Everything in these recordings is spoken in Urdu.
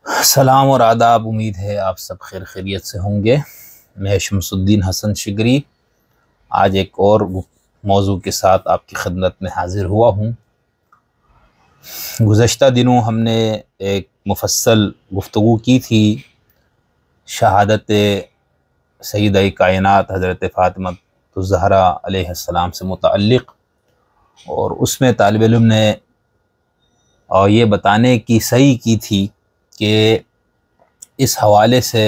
سلام اور آداب، امید ہے آپ سب خیر خیریت سے ہوں گے۔ میں شمس الدین حسن شگری آج ایک اور موضوع کے ساتھ آپ کی خدمت میں حاضر ہوا ہوں۔ گزشتہ دنوں ہم نے ایک مفصل گفتگو کی تھی شہادت سیدہ کائنات حضرت فاطمہ الزہرا علیہ السلام سے متعلق، اور اس میں طالب علم نے یہ بتانے کی صحیح کی تھی کہ اس حوالے سے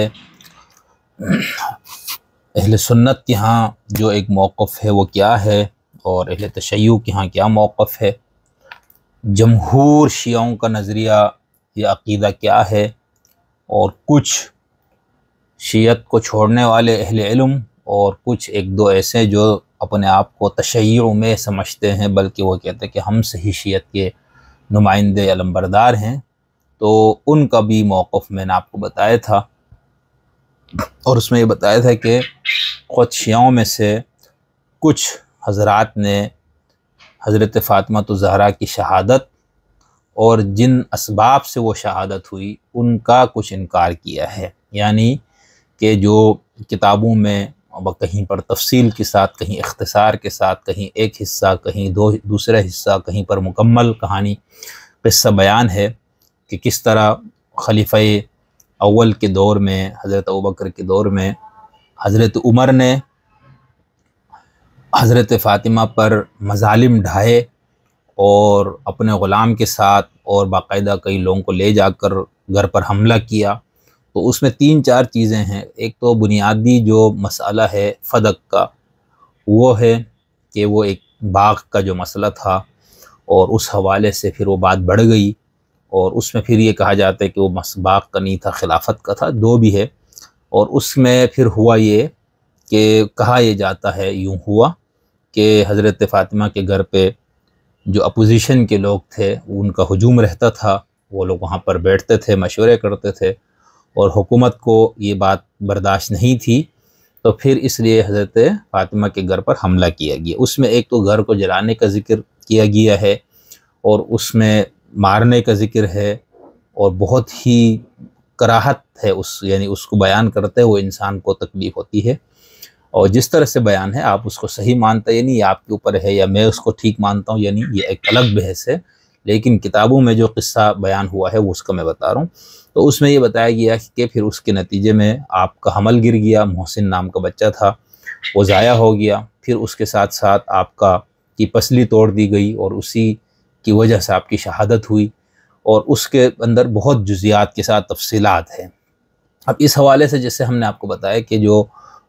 اہل سنت کے ہاں جو ایک موقف ہے وہ کیا ہے، اور اہل تشیع کے ہاں کیا موقف ہے، جمہور شیعوں کا نظریہ یا عقیدہ کیا ہے، اور کچھ شیعت کو چھوڑنے والے اہل علم اور کچھ ایک دو ایسے جو اپنے آپ کو تشیع میں سمجھتے ہیں، بلکہ وہ کہتے ہیں کہ ہم صحیح شیعت کے نمائندے علمبردار ہیں، تو ان کا بھی موقف میں نے آپ کو بتایا تھا۔ اور اس میں یہ بتایا تھا کہ خود شیعوں میں سے کچھ حضرات نے حضرت فاطمہ الزہرا کی شہادت اور جن اسباب سے وہ شہادت ہوئی ان کا کچھ انکار کیا ہے، یعنی کہ جو کتابوں میں کہیں پر تفصیل کے ساتھ، کہیں اختصار کے ساتھ، کہیں ایک حصہ، کہیں دوسرا حصہ، کہیں پر مکمل کہانی قصہ بیان ہے کہ کس طرح خلیفہ اول کے دور میں، حضرت ابوبکر کے دور میں، حضرت عمر نے حضرت فاطمہ پر مظالم ڈھائے اور اپنے غلام کے ساتھ اور باقاعدہ کئی لوگوں کو لے جا کر گھر پر حملہ کیا۔ تو اس میں 3-4 چیزیں ہیں۔ ایک تو بنیادی جو مسئلہ ہے فدق کا، وہ ہے کہ وہ ایک باغ کا جو مسئلہ تھا، اور اس حوالے سے پھر وہ بات بڑھ گئی، اور اس میں پھر یہ کہا جاتا ہے کہ وہ باغ کا نہیں تھا، خلافت کا تھا، دو بھی ہے۔ اور اس میں پھر ہوا یہ کہ کہا یہ جاتا ہے، یوں ہوا کہ حضرت فاطمہ کے گھر پہ جو اپوزیشن کے لوگ تھے ان کا ہجوم رہتا تھا، وہ لوگ وہاں پر بیٹھتے تھے، مشورے کرتے تھے، اور حکومت کو یہ بات برداشت نہیں تھی، تو پھر اس لیے حضرت فاطمہ کے گھر پر حملہ کیا گیا۔ اس میں ایک تو گھر کو جلانے کا ذکر کیا گیا ہے، اور اس میں مارنے کا ذکر ہے، اور بہت ہی کراہت ہے، یعنی اس کو بیان کرتے ہوئے انسان کو تکلیف ہوتی ہے۔ اور جس طرح سے بیان ہے آپ اس کو صحیح مانتا، یعنی یہ آپ کے اوپر ہے، یا میں اس کو ٹھیک مانتا ہوں، یعنی یہ ایک الگ بحث ہے، لیکن کتابوں میں جو قصہ بیان ہوا ہے وہ اس کا میں بتا رہا ہوں۔ تو اس میں یہ بتایا گیا کہ پھر اس کے نتیجے میں آپ کا حمل گر گیا، محسن نام کا بچہ تھا، وہ ضائع ہو گیا، پھر اس کے ساتھ ساتھ آپ کی پسلی توڑ دی گئی، اور اسی کی وجہ سے آپ کی شہادت ہوئی، اور اس کے اندر بہت جزیات کے ساتھ تفصیلات ہیں۔ اب اس حوالے سے جیسے ہم نے آپ کو بتایا کہ جو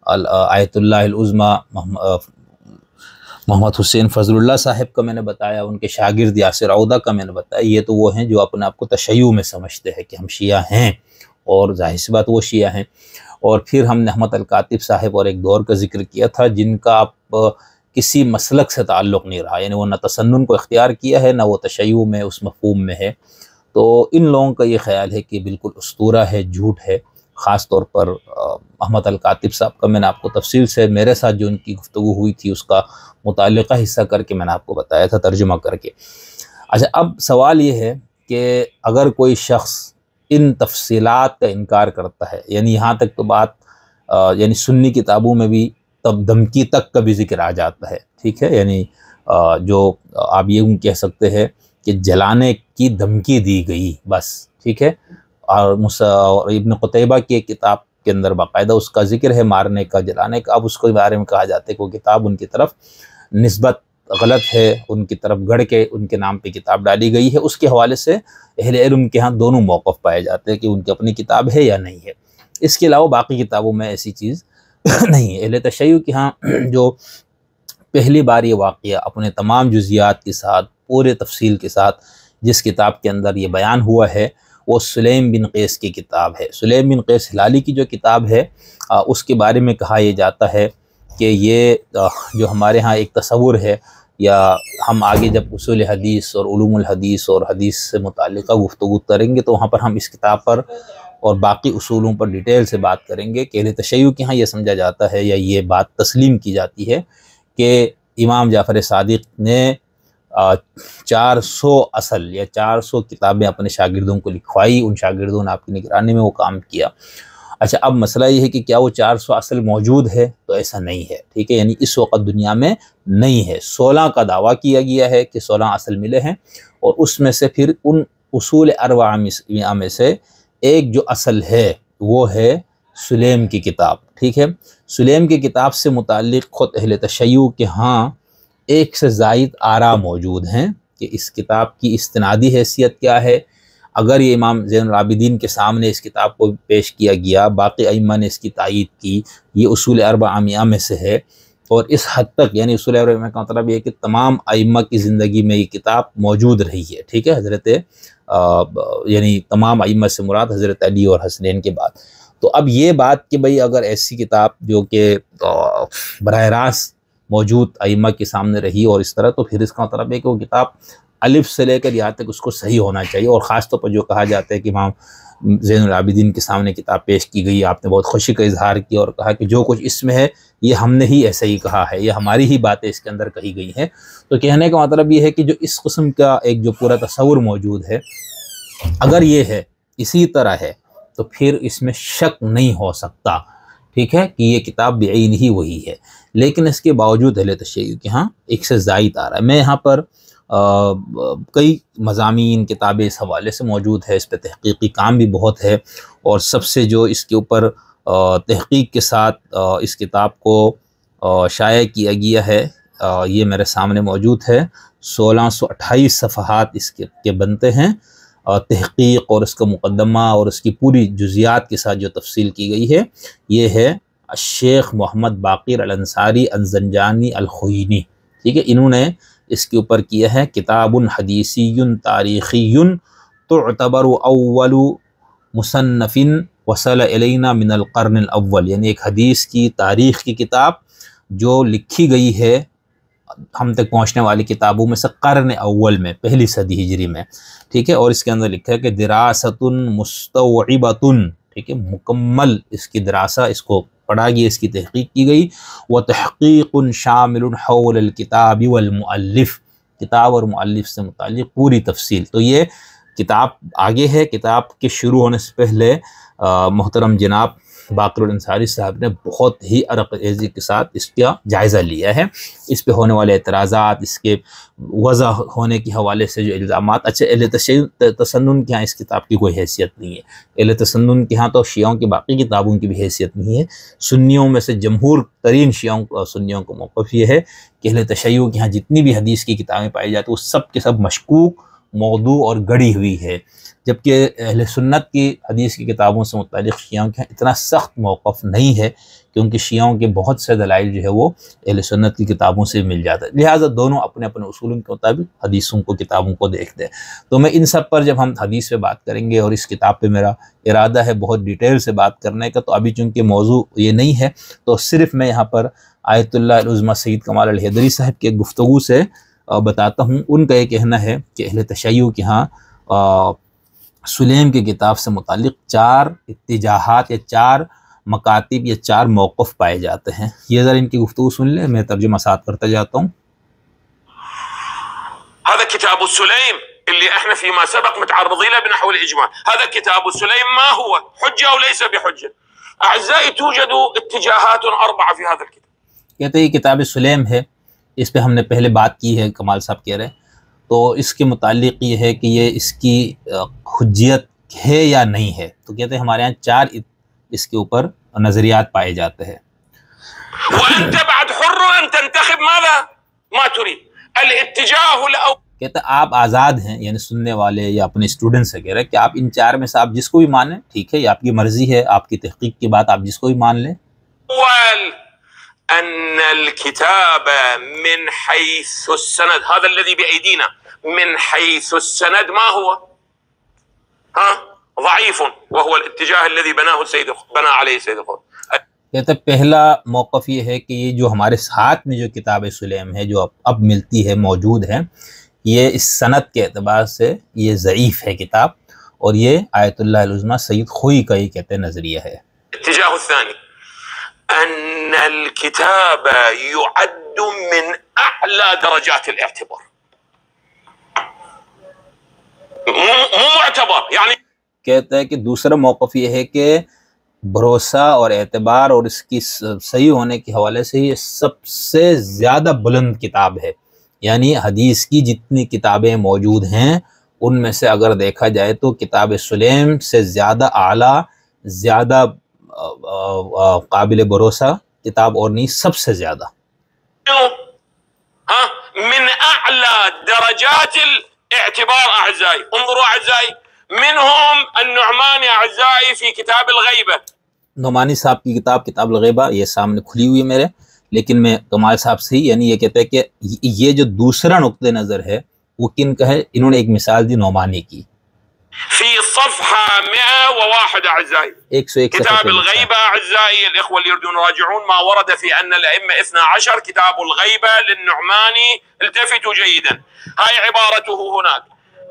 آیت اللہ العظمیٰ محمد حسین فضل اللہ صاحب کا میں نے بتایا، ان کے شاگرد یاسر عودہ کا میں نے بتایا، یہ تو وہ ہیں جو اپنے آپ کو تشیع میں سمجھتے ہیں کہ ہم شیعہ ہیں، اور ظاہر سی بات وہ شیعہ ہیں۔ اور پھر ہم نے احمد الکاتب صاحب اور ایک دور کا ذکر کیا تھا جن کا اب کسی مسلک سے تعلق نہیں رہا، یعنی وہ نہ تسنن کو اختیار کیا ہے، نہ وہ تشیع میں اس مفہوم میں ہے۔ تو ان لوگوں کا یہ خیال ہے کہ بالکل اسطورہ ہے، جھوٹ ہے۔ خاص طور پر احمد الکاتب صاحب کا میں نے آپ کو تفصیل سے میرے ساتھ جو ان کی گفتگو ہوئی تھی اس کا متعلقہ حصہ کر کے میں نے آپ کو بتایا تھا، ترجمہ کر کے۔ اچھا، اب سوال یہ ہے کہ اگر کوئی شخص ان تفصیلات کا انکار کرتا ہے، یعنی یہاں تک تو بات یعنی سنی کتابوں میں بھی تب دھمکی تک کا بھی ذکر آ جاتا ہے، ٹھیک ہے، یعنی جو آپ یہ کہہ سکتے ہیں کہ جلانے کی دھمکی دی گئی، بس ٹھیک ہے۔ اور ابن قتیبہ کی ایک کتاب کے اندر باقاعدہ اس کا ذکر ہے، مارنے کا، جلانے کا۔ اب اس کے بارے میں کہا جاتا ہے کہ وہ کتاب ان کی طرف نسبت غلط ہے، ان کی طرف گڑھ کے ان کے نام پہ کتاب ڈالی گئی ہے۔ اس کے حوالے سے اہل علم کے ہاں دونوں موقف پائے جاتے ہیں کہ ان کی اپنی کتاب ہے یا نہیں ہے۔ اس کے علاوہ باقی کتابوں میں ایسی چیز نہیں ہے۔ اہل تشیع کے ہاں جو پہلی بار یہ واقعہ اپنے تمام جزیات کے ساتھ، پورے تفصیل کے ساتھ جس کتاب کے اندر یہ بیان ہوا ہے، وہ سلیم بن قیس کی کتاب ہے۔ سلیم بن قیس ہلالی کی جو کتاب ہے اس کے بارے میں کہا یہ جاتا ہے کہ یہ جو ہمارے ہاں ایک تصور ہے، یا ہم آگے جب اصول حدیث اور علوم الحدیث اور حدیث سے متعلقہ گفتگو کریں گے تو وہاں پر ہم اس کتاب پر اور باقی اصولوں پر ڈیٹیل سے بات کریں گے کہ اہل تشیع کے ہاں یہ سمجھا جاتا ہے، یا یہ بات تسلیم کی جاتی ہے کہ امام جعفر صادق نے 400 اصل یا 400 کتابیں اپنے شاگردوں کو لکھوائی، ان شاگردوں نے آپ کی نگرانی میں وہ کام کیا۔ اچھا، اب مسئلہ یہ ہے کہ کیا وہ 400 اصل موجود ہے؟ تو ایسا نہیں ہے، ٹھیک ہے، یعنی اس وقت دنیا میں نہیں ہے۔ 16 کا دعویٰ کیا گیا ہے کہ 16 اصل ملے ہیں، اور اس میں سے پھر ان اصول اربعہ میں سے ایک جو اصل ہے وہ ہے سلیم کی کتاب، ٹھیک ہے۔ سلیم کی کتاب سے متعلق خود اہل تشیع کے ہاں ایک سے زائد آراء موجود ہیں کہ اس کتاب کی استنادی حیثیت کیا ہے۔ اگر یہ امام زین العابدین کے سامنے اس کتاب کو پیش کیا گیا، باقی ائمہ نے اس کی تائید کی، یہ اصول اربعہ میں سے ہے، اور اس حد تک یعنی اصول اربعہ کا مطلب یہ ہے کہ تمام ائمہ کی زندگی میں یہ کتاب موجود رہی ہے، ٹھیک ہے، حضرت یعنی تمام ائمہ سے مراد حضرت علی اور حسنین کے بعد۔ تو اب یہ بات کہ بھئی اگر ایسی کتاب جو کہ براہ راست موجود ائمہ کے سامنے رہی اور اس طرح، تو پھر اس کا مطلب ہے کہ وہ کتاب الف سے لے کر یہاں تک اس کو صحیح ہونا چاہیے۔ اور خاص طور پر جو کہا جاتا ہے کہ امام زین العابدین کے سامنے کتاب پیش کی گئی، آپ نے بہت خوشی کا اظہار کیا اور کہا کہ جو کچھ اس میں ہے یہ ہم نے ہی ایسے ہی کہا ہے، یہ ہماری ہی باتیں اس کے اندر کہی گئی ہیں۔ تو کہنے کا مطلب یہ ہے کہ جو اس قسم کا ایک جو پورا تصور موجود ہے، اگر یہ ہے، اسی طرح ہے، تو پھر اس میں شک نہیں ہو سکتا، ٹھیک ہے، کہ یہ کتاب بعین ہی وہی ہے۔ لیکن اس کے باوجود اہل تشیع کے ہاں ایک سے زائد آ رہا ہے۔ میں یہاں پر کئی مضامین کتابیں اس حوالے سے موجود ہے، اس پہ تحقیقی کام بھی بہت ہے، اور سب سے جو اس کے اوپر تحقیق کے ساتھ اس کتاب کو شائع کیا گیا ہے، یہ میرے سامنے موجود ہے۔ 1628 صفحات اس کے بنتے ہیں، تحقیق اور اس کا مقدمہ اور اس کی پوری جزیات کے ساتھ جو تفصیل کی گئی ہے، یہ ہے الشیخ محمد باقر الانصاری الزنجانی الخوئینی، ٹھیک ہے۔ انہوں نے اس کے اوپر کیا ہے کتاب حدیثی تاریخی تعتبر اول مصنف وصل الینا من القرن الاول، یعنی ایک حدیث کی تاریخ کی کتاب جو لکھی گئی ہے ہم تک پہنچنے والی کتابوں میں سے قرن اول میں، پہلی صدی ہجری میں، ٹھیک ہے۔ اور اس کے اندر لکھا ہے کہ دراست مستوعبۃ، ٹھیک ہے، مکمل اس کی دراسہ، اس کو پڑھا گیا، اس کی تحقیق کی گئی، وتحقیق شامل حول الکتاب والمؤلف، کتاب اور مؤلف سے متعلق پوری تفصیل۔ تو یہ کتاب آگے ہے، کتاب کے شروع ہونے سے پہلے محترم جناب باقر الانصاری صاحب نے بہت ہی عرق ریزی کے ساتھ اس کا جائزہ لیا ہے، اس پہ ہونے والے اعتراضات، اس کے وضع ہونے کے حوالے سے جو الزامات۔ اچھا، اہل تسنن کے ہاں اس کتاب کی کوئی حیثیت نہیں ہے، اہل تسنن کے ہاں تو شیعوں کی باقی کتابوں کی بھی حیثیت نہیں ہے۔ سنیوں میں سے جمہور ترین سنیوں کا موقف یہ ہے کہ اہل تشیع کے ہاں جتنی بھی حدیث کی کتابیں پائی جاتی ہیں وہ سب کے سب مشکوک، موضوع اور گڑی ہوئی ہے، جبکہ اہل سنت کی حدیث کی کتابوں سے متعلق شیعوں کے اتنا سخت موقف نہیں ہے، کیونکہ شیعوں کے بہت سے دلائل جو ہے وہ اہل سنت کی کتابوں سے مل جاتا ہے، لہٰذا دونوں اپنے اپنے اصولوں کے مطابق حدیثوں کو، کتابوں کو دیکھتے ہیں۔ تو میں ان سب پر جب ہم حدیث پہ بات کریں گے، اور اس کتاب پہ میرا ارادہ ہے بہت ڈیٹیل سے بات کرنے کا، تو ابھی چونکہ موضوع یہ نہیں ہے، تو صرف میں یہاں پر آیت اللہ العظمی سید کمال الحیدری صاحب کے گفتگو سے بتاتا ہوں۔ ان کا یہ کہنا ہے کہ اہل تشیع کے ہاں سلیم کی کتاب سے متعلق 4 اتجاہات یا 4 مکاتب یا 4 موقف پائے جاتے ہیں۔ یہ ذرا ان کی گفتگو سن لیں، میں ترجمہ ساتھ کرتا جاتا ہوں۔ هذا كتاب السليم اللي احنا فيما سبق متعرضين له بنحو الاجماع. هذا كتاب السليم ما هو حجه او ليس بحجه؟ اعزائي توجد اتجاهات 4 في هذا الكتاب. کہتے ہیں یہ کتاب سلیم ہے، اس پہ ہم نے پہلے بات کی ہے، کمال صاحب کہہ رہے ہیں، تو اس کے متعلق یہ ہے کہ یہ اس کی حجیت ہے یا نہیں ہے۔ تو کہتے ہیں ہمارے ہاں 4 اس کے اوپر نظریات پائے جاتے ہیں۔ وانت بعد حر ان تنتخب ماذا ما تريد. الاتجاه الاول، کہتے ہیں آپ آزاد ہیں، یعنی سننے والے یا اپنے اسٹوڈنٹ سے کہہ رہے ہیں کہ آپ ان 4 میں سے آپ جس کو بھی مانیں، ٹھیک ہے، یہ آپ کی مرضی ہے، آپ کی تحقیق کی بات، آپ جس کو بھی مان لیں۔ ان الكتاب من حيث السند هذا الذي بايدينا من حيث السند ما هو ضعيف وهو الاتجاه الذي بنى عليه سيد القطب. کہتے پہلا موقف یہ ہے کہ یہ جو ہمارے ہاتھ میں جو کتاب سلیم ہے، جو اب ملتی ہے، موجود ہے، یہ اس سند کے اعتبار سے یہ ضعیف ہے کتاب، اور یہ آیت اللہ العظمی سید خوئی کا یہ کہتے ہیں نظریہ ہے۔ الاتجاه الثاني ان الكتاب يعد من اعلى درجات الاعتبار. مو معتبر يعني. کہتا ہے کہ دوسرا موقف یہ ہے کہ بھروسہ اور اعتبار اور اس کی صحیح ہونے کے حوالے سے یہ سب سے زیادہ بلند کتاب ہے، یعنی حدیث کی جتنی کتابیں موجود ہیں ان میں سے اگر دیکھا جائے تو کتاب سلیم سے زیادہ اعلیٰ، زیادہ قابل بھروسہ کتاب اور نہیں، سب سے زیادہ۔ من اعلى درجات الاعتبار اعزائي، انظروا اعزائي، منهم النعماني اعزائي في كتاب الغيبة۔ نعمانی صاحب کی کتاب کتاب الغیبہ یہ سامنے کھلی ہوئی ہے میرے، لیکن میں کمال صاحب سے ہی، یعنی یہ کہتے ہیں کہ یہ جو دوسرا نقطہ نظر ہے وہ کن کا ہے؟ انہوں نے ایک مثال دی نعمانی کی، في صفحة 101 اعزائي، 101 كتاب الغيبة اعزائي الاخوة اللي يريدون يراجعون ما ورد في ان الائمة 12 كتاب الغيبة للنعماني، التفتوا جيدا، هاي عبارته هناك،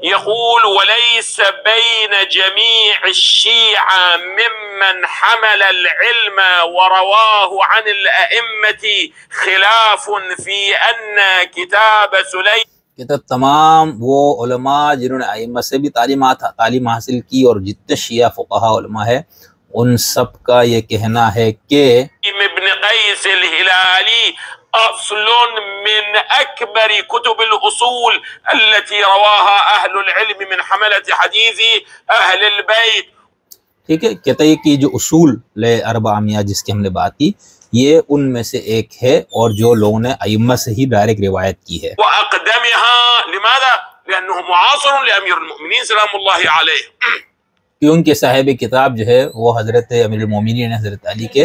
يقول: وليس بين جميع الشيعة ممن حمل العلم ورواه عن الأئمة خلاف في أن كتاب سليم، کہ تمام وہ علماء جنہوں نے ائمہ سے بھی تعلیم حاصل کی اور جتنے شیعہ فقہا علماء ہے ان سب کا یہ کہنا ہے کہ ابن قیس الہلالی اصل من اکبر کتب الاصول التي رواها اہل العلم من حملة حدیث اہل البیت۔ ٹھیک ہے، کہتا ہے کہ جو اصول اربعہ جس کی ہم نے بات کی یہ ان میں سے ایک ہے اور جو لوگوں نے ائمہ سے ہی ڈائریکٹ روایت کی ہے۔ وأقدمها لماذا؟ لأنه معاصر لأمير المؤمنين سلام الله عليه، کیونکہ صاحب کتاب جو ہے وہ حضرت امیر المومنین حضرت علی کے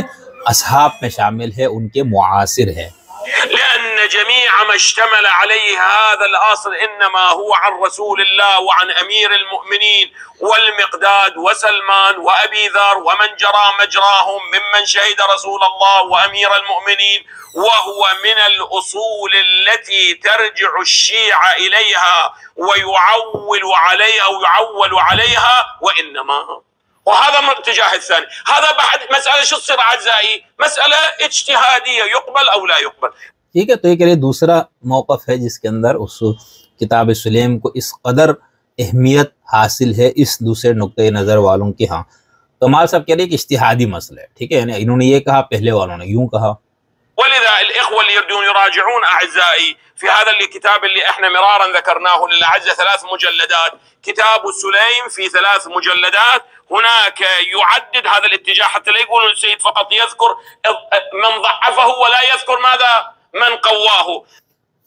اصحاب میں شامل ہے، ان کے معاصر ہے۔ لأن جميع ما اشتمل عليه هذا الأصل إنما هو عن رسول الله وعن أمير المؤمنين والمقداد وسلمان وأبي ذر ومن جرى مجراهم ممن شهد رسول الله وأمير المؤمنين، وهو من الأصول التي ترجع الشيعة إليها ويعول عليها وإنما، وهذا الاتجاه الثاني. هذا بعد مسألة شو تصير أعزائي؟ مسألة اجتهادية، يقبل أو لا يقبل. ٹھیک ہے، تو یہ کہ دوسرا موقف ہے جس کے اندر اس کتاب سلیم کو اس قدر اہمیت حاصل ہے اس دوسرے نقطۂ نظر والوں کے ہاں۔ کمال صاحب کہہ رہے ہیں کہ اجتہادی مسئلہ ہے، ٹھیک ہے، یعنی انہوں نے یہ کہا، پہلے والوں نے یوں کہا۔ ولذا الإخوة اللي يريدون يراجعون أعزائي في هذا الكتاب اللي احنا مرارا ذكرناه للأعزة 3 مجلدات، كتاب السليم في 3 مجلدات، هناك يعدد هذا الاتجاه حتى لا يقولون السيد فقط يذكر من ضعفه ولا يذكر ماذا من قواه۔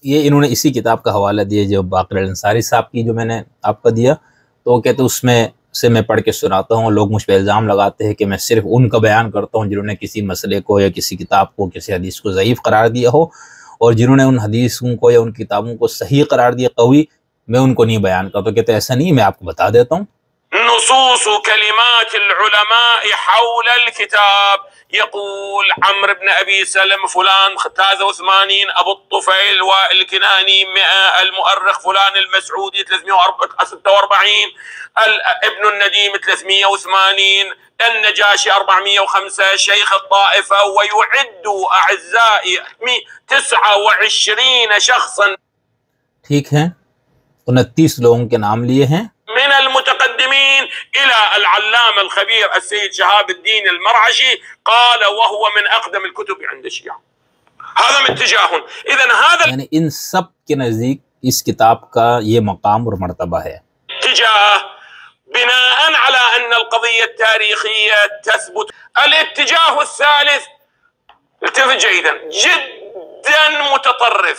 یہ انہوں نے اسی کتاب کا حوالہ دیا جو باقر الانصاری صاحب کی جو میں نے آپ کو دیا، تو وہ کہتے اس میں سے میں پڑھ کے سناتا ہوں، لوگ مجھ پہ الزام لگاتے ہیں کہ میں صرف ان کا بیان کرتا ہوں جنہوں نے کسی مسئلے کو یا کسی کتاب کو، کسی حدیث کو ضعیف قرار دیا ہو، اور جنہوں نے ان حدیثوں کو یا ان کتابوں کو صحیح قرار دیا قوی، میں ان کو نہیں بیان کرتا۔ تو کہتے ایسا نہیں، میں آپ کو بتا دیتا ہوں۔ نصوص كلمات العلماء حول الكتاب، يقول عمرو بن أبي سلم فلان 83، أبو الطفيل والكناني 100، المؤرخ فلان المسعودي 346، ابن النديم 380، النجاشي 405، شيخ الطائفة، ويعد أعزائي 29 شخصا، ٹھیک ہے، 29 لوگوں کے نام لیے ہیں، من المتقدمين إلى العلامة الخبير السيد شهاب الدين المرعشي، قال وهو من أقدم الكتب عند الشيعة۔ هذا من اتجاه، إذن هذا یعنی ان سب کے نزدیک اس کتاب کا یہ مقام اور مرتبہ ہے۔ اتجاه بناء على أن القضية التاريخية تثبت۔ الاتجاه الثالث، التفت جيدا، جدا متطرف،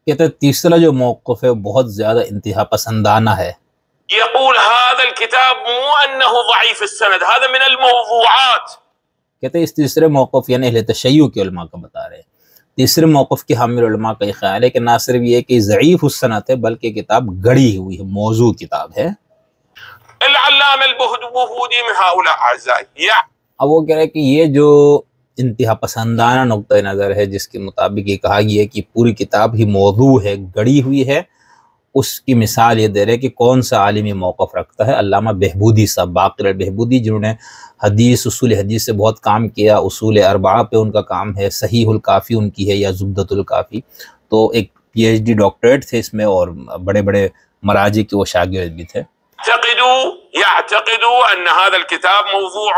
کہتے تیسرا جو موقف ہے بہت زیادہ انتہا پسندانہ ہے۔ يقول هذا الكتاب مو أنه ضعيف السند، هذا من الموضوعات۔ کہتے اس تیسرے موقف یعنی اہل تشیع کے علماء کا بتا رہے ہیں، تیسرے موقف کے حامل علماء کا یہ خیال ہے کہ نہ صرف یہ کہ ضعیف السند ہے بلکہ کتاب گڑی ہوئی ہے، موضوع کتاب ہے۔ العلامة البهودي من هؤلاء أعزائي۔ اب وہ کہہ رہے کہ یہ جو انتہا پسندانہ نقطۂ نظر ہے جس کے مطابق یہ کہا گیا ہے کہ پوری کتاب ہی موضوع ہے، گڑی ہوئی ہے، اس کی مثال یہ دے رہے کہ کون سا عالمی موقف رکھتا ہے۔ علامہ بہبودی صاحب، باقر البہبودی، جنہوں نے حدیث، اصول حدیث سے بہت کام کیا، اصول اربعہ پہ ان کا کام ہے، صحیح الکافی ان کی ہے یا زبدۃ الکافی، تو ایک PhD ڈاکٹریٹ تھے اس میں، اور بڑے بڑے مراجع کے وہ شاگرد بھی تھے. يعتقدوا أن هذا الكتاب موضوع.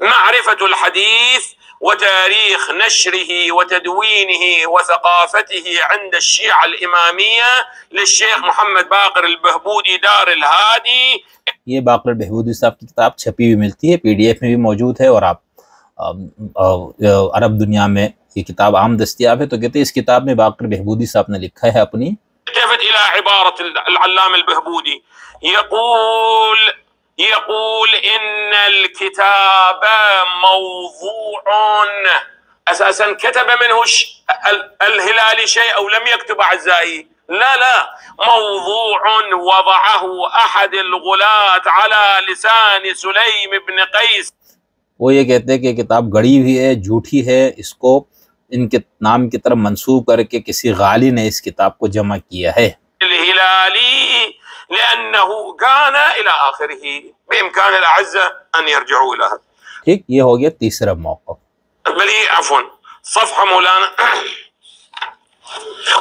معرفة الحديث وتاريخ نشره وتدوينه وثقافته عند الشيعة الإمامية للشيخ محمد باقر البهبودي دار الهادي. یہ باقر البہبودی صاحب کی کتاب چھپی ہوئی ملتی ہے، PDF میں بھی موجود ہے، اور آپ عرب دنیا میں یہ کتاب عام دستیاب ہے. تو کہتے ہیں اس کتاب میں باقر البہبودی صاحب نے لکھا ہے اپنی. التفت إلى عبارة العلامة البهبودي يقول إن الكتاب موضوع. أساسا كتب منه الهلالي شيء أو لم يكتب أعزائي؟ لا، موضوع وضعه أحد الغلاة على لسان سليم بن قيس. وہ یہ کہتے ہیں کہ کتاب گڑی ہوئی ہے، جھوٹی ہے، اس کو ان کے نام کی طرف منسوب کر کے کسی غالی نے اس کتاب کو جمع کیا ہے. الهلالي لأنه كان إلى آخره. بإمكان الأعزة أن يرجعوا إلى هذا. ٹھیک، یہ ہو گیا تیسرا موقف. بل عفوا صفحة مولانا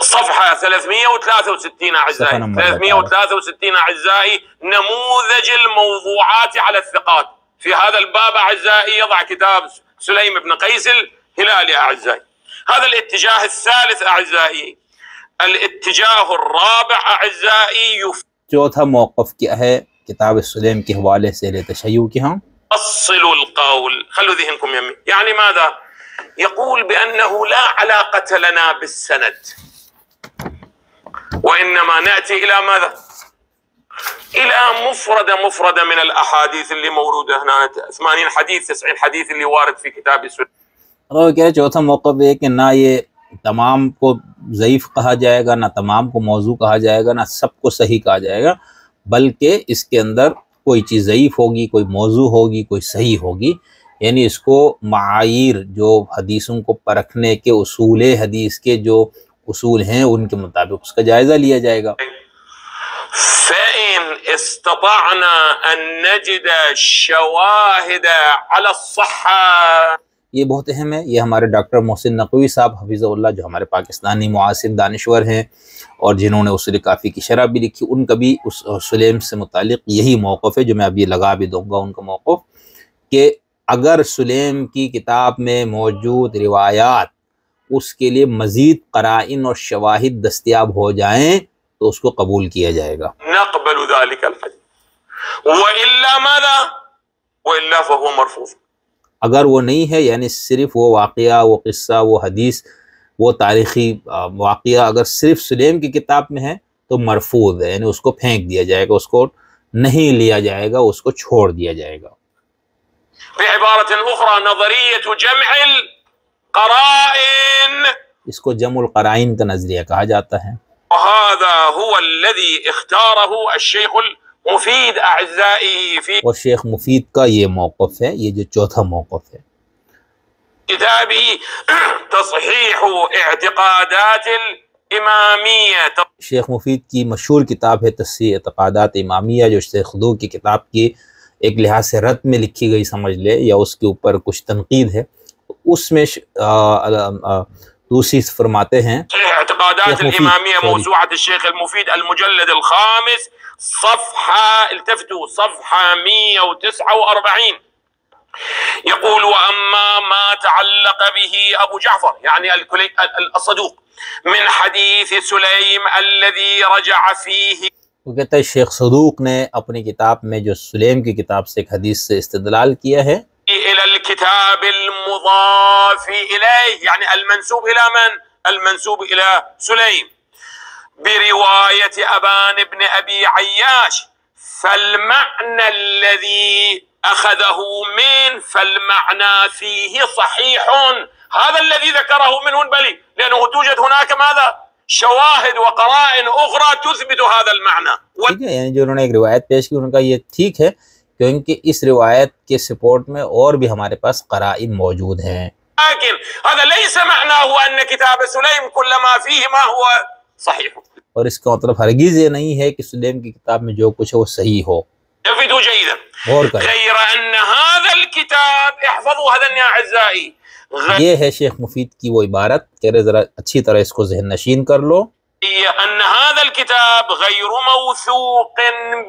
صفحة 363 أعزائي، 363 أعزائي. نموذج الموضوعات على الثقات في هذا الباب أعزائي يضع كتاب سليم بن قيس الهلالي أعزائي. هذا الاتجاه الثالث أعزائي. الاتجاه الرابع أعزائي چوتھا موقف کیا ہے کتاب سلیم کے حوالے سے اہل تشیع کے ہاں؟ أصل القول. خلوا ذهنكم يمي. يعني ماذا؟ يقول بأنه لا علاقة لنا بالسند، وإنما نأتي إلى ماذا؟ إلى مفردة من الأحاديث اللي موجودة هنا، 80 حديث 90 حديث اللي وارد في كتاب السنة. وہ کہہ رہے چوتھا موقف ہے کہ نہ یہ تمام کو ضعیف کہا جائے گا، نہ تمام کو موضوع کہا جائے گا، نہ سب کو صحیح کہا جائے گا، بلکہ اس کے اندر کوئی چیز ضعیف ہوگی، کوئی موضوع ہوگی، کوئی صحیح ہوگی. یعنی اس کو معایر جو حدیثوں کو پرکھنے کے اصول حدیث کے جو اصول ہیں ان کے مطابق اس کا جائزہ لیا جائے گا. فإن استطعنا أن نجد شواهد على الصحة. یہ بہت اہم ہے. یہ ہمارے ڈاکٹر محسن نقوی صاحب حفظہ اللہ، جو ہمارے پاکستانی معاصر دانشور ہیں اور جنہوں نے اصول کافی کی شرح بھی لکھی، ان کا بھی اس سلیم سے متعلق یہی موقف ہے جو میں اب یہ لگا بھی دوں گا ان کا موقف، کہ اگر سلیم کی کتاب میں موجود روایات اس کے لیے مزید قرائن اور شواہد دستیاب ہو جائیں تو اس کو قبول کیا جائے گا. نقبل ذلك الحديث وإلا ماذا؟ وإلا فهو مرفوض. اگر وہ نہیں ہے، یعنی صرف وہ واقعہ، وہ قصہ، وہ حدیث، وہ تاریخی واقعہ اگر صرف سلیم کی کتاب میں ہے تو مرفوض ہے، یعنی اس کو پھینک دیا جائے گا، اس کو نہیں لیا جائے گا، اس کو چھوڑ دیا جائے گا. بعبارة أخرى نظرية جمع القرائن. اس کو جمع القرائن کا نظریہ کہا جاتا ہے. وهذا هو الذي اختاره الشيخ المفيد أعزائي في اور شیخ مفید کا یہ موقف ہے، یہ جو چوتھا موقف ہے. كتابه تصحيح اعتقادات الإمامية. شیخ مفید کی مشہور کتاب ہے تصحیح اعتقادات امامیہ، جو شیخ خضوع کی کتاب کی ایک لحاظ سے رد میں لکھی گئی سمجھ لے، یا اس کے اوپر کچھ تنقید ہے. اس میں دوسری فرماتے ہیں اعتقادات الإمامية موسوعة الشيخ المفيد المجلد الخامس صفحة، التفتوا صفحة 149. يقول وأما ما تعلق به أبو جعفر يعني الصدوق من حديث سليم الذي رجع فيه. وہ کہتا ہے شیخ صدوق نے اپنی کتاب میں جو سلیم کی کتاب سے ایک حدیث سے استدلال کیا ہے، إلى الكتاب المضاف إليه يعني المنسوب إلى من؟ المنسوب إلى سليم برواية أبان بن أبي عياش. فالمعنى الذي أخذه من فالمعنى فيه صحيح. هذا الذي ذكره منه البلي، لأنه توجد هناك ماذا؟ شواهد وقرائن أخرى تثبت هذا المعنى. ٹھیک ہے، یعنی جو انہوں نے ایک روایت پیش کی ان کا یہ ٹھیک ہے، کیونکہ اس روایت کے سپورٹ میں اور بھی ہمارے پاس قرائن موجود ہیں. لكن هذا ليس معناه أن كتاب سليم كل ما فيه ما هو صحيح. اور اس کا مطلب ہرگز یہ نہیں ہے کہ سلیم کی کتاب میں جو کچھ ہے وہ صحیح ہو. انتبهوا جيدا. غور کریں. غير أن هذا الكتاب احفظوا هذا يا أعزائي. یہ ہے شیخ مفید کی وہ عبارت، کہہ رہے ذرا اچھی طرح اس کو ذہن نشین کر لو. أن هذا الكتاب غير موثوق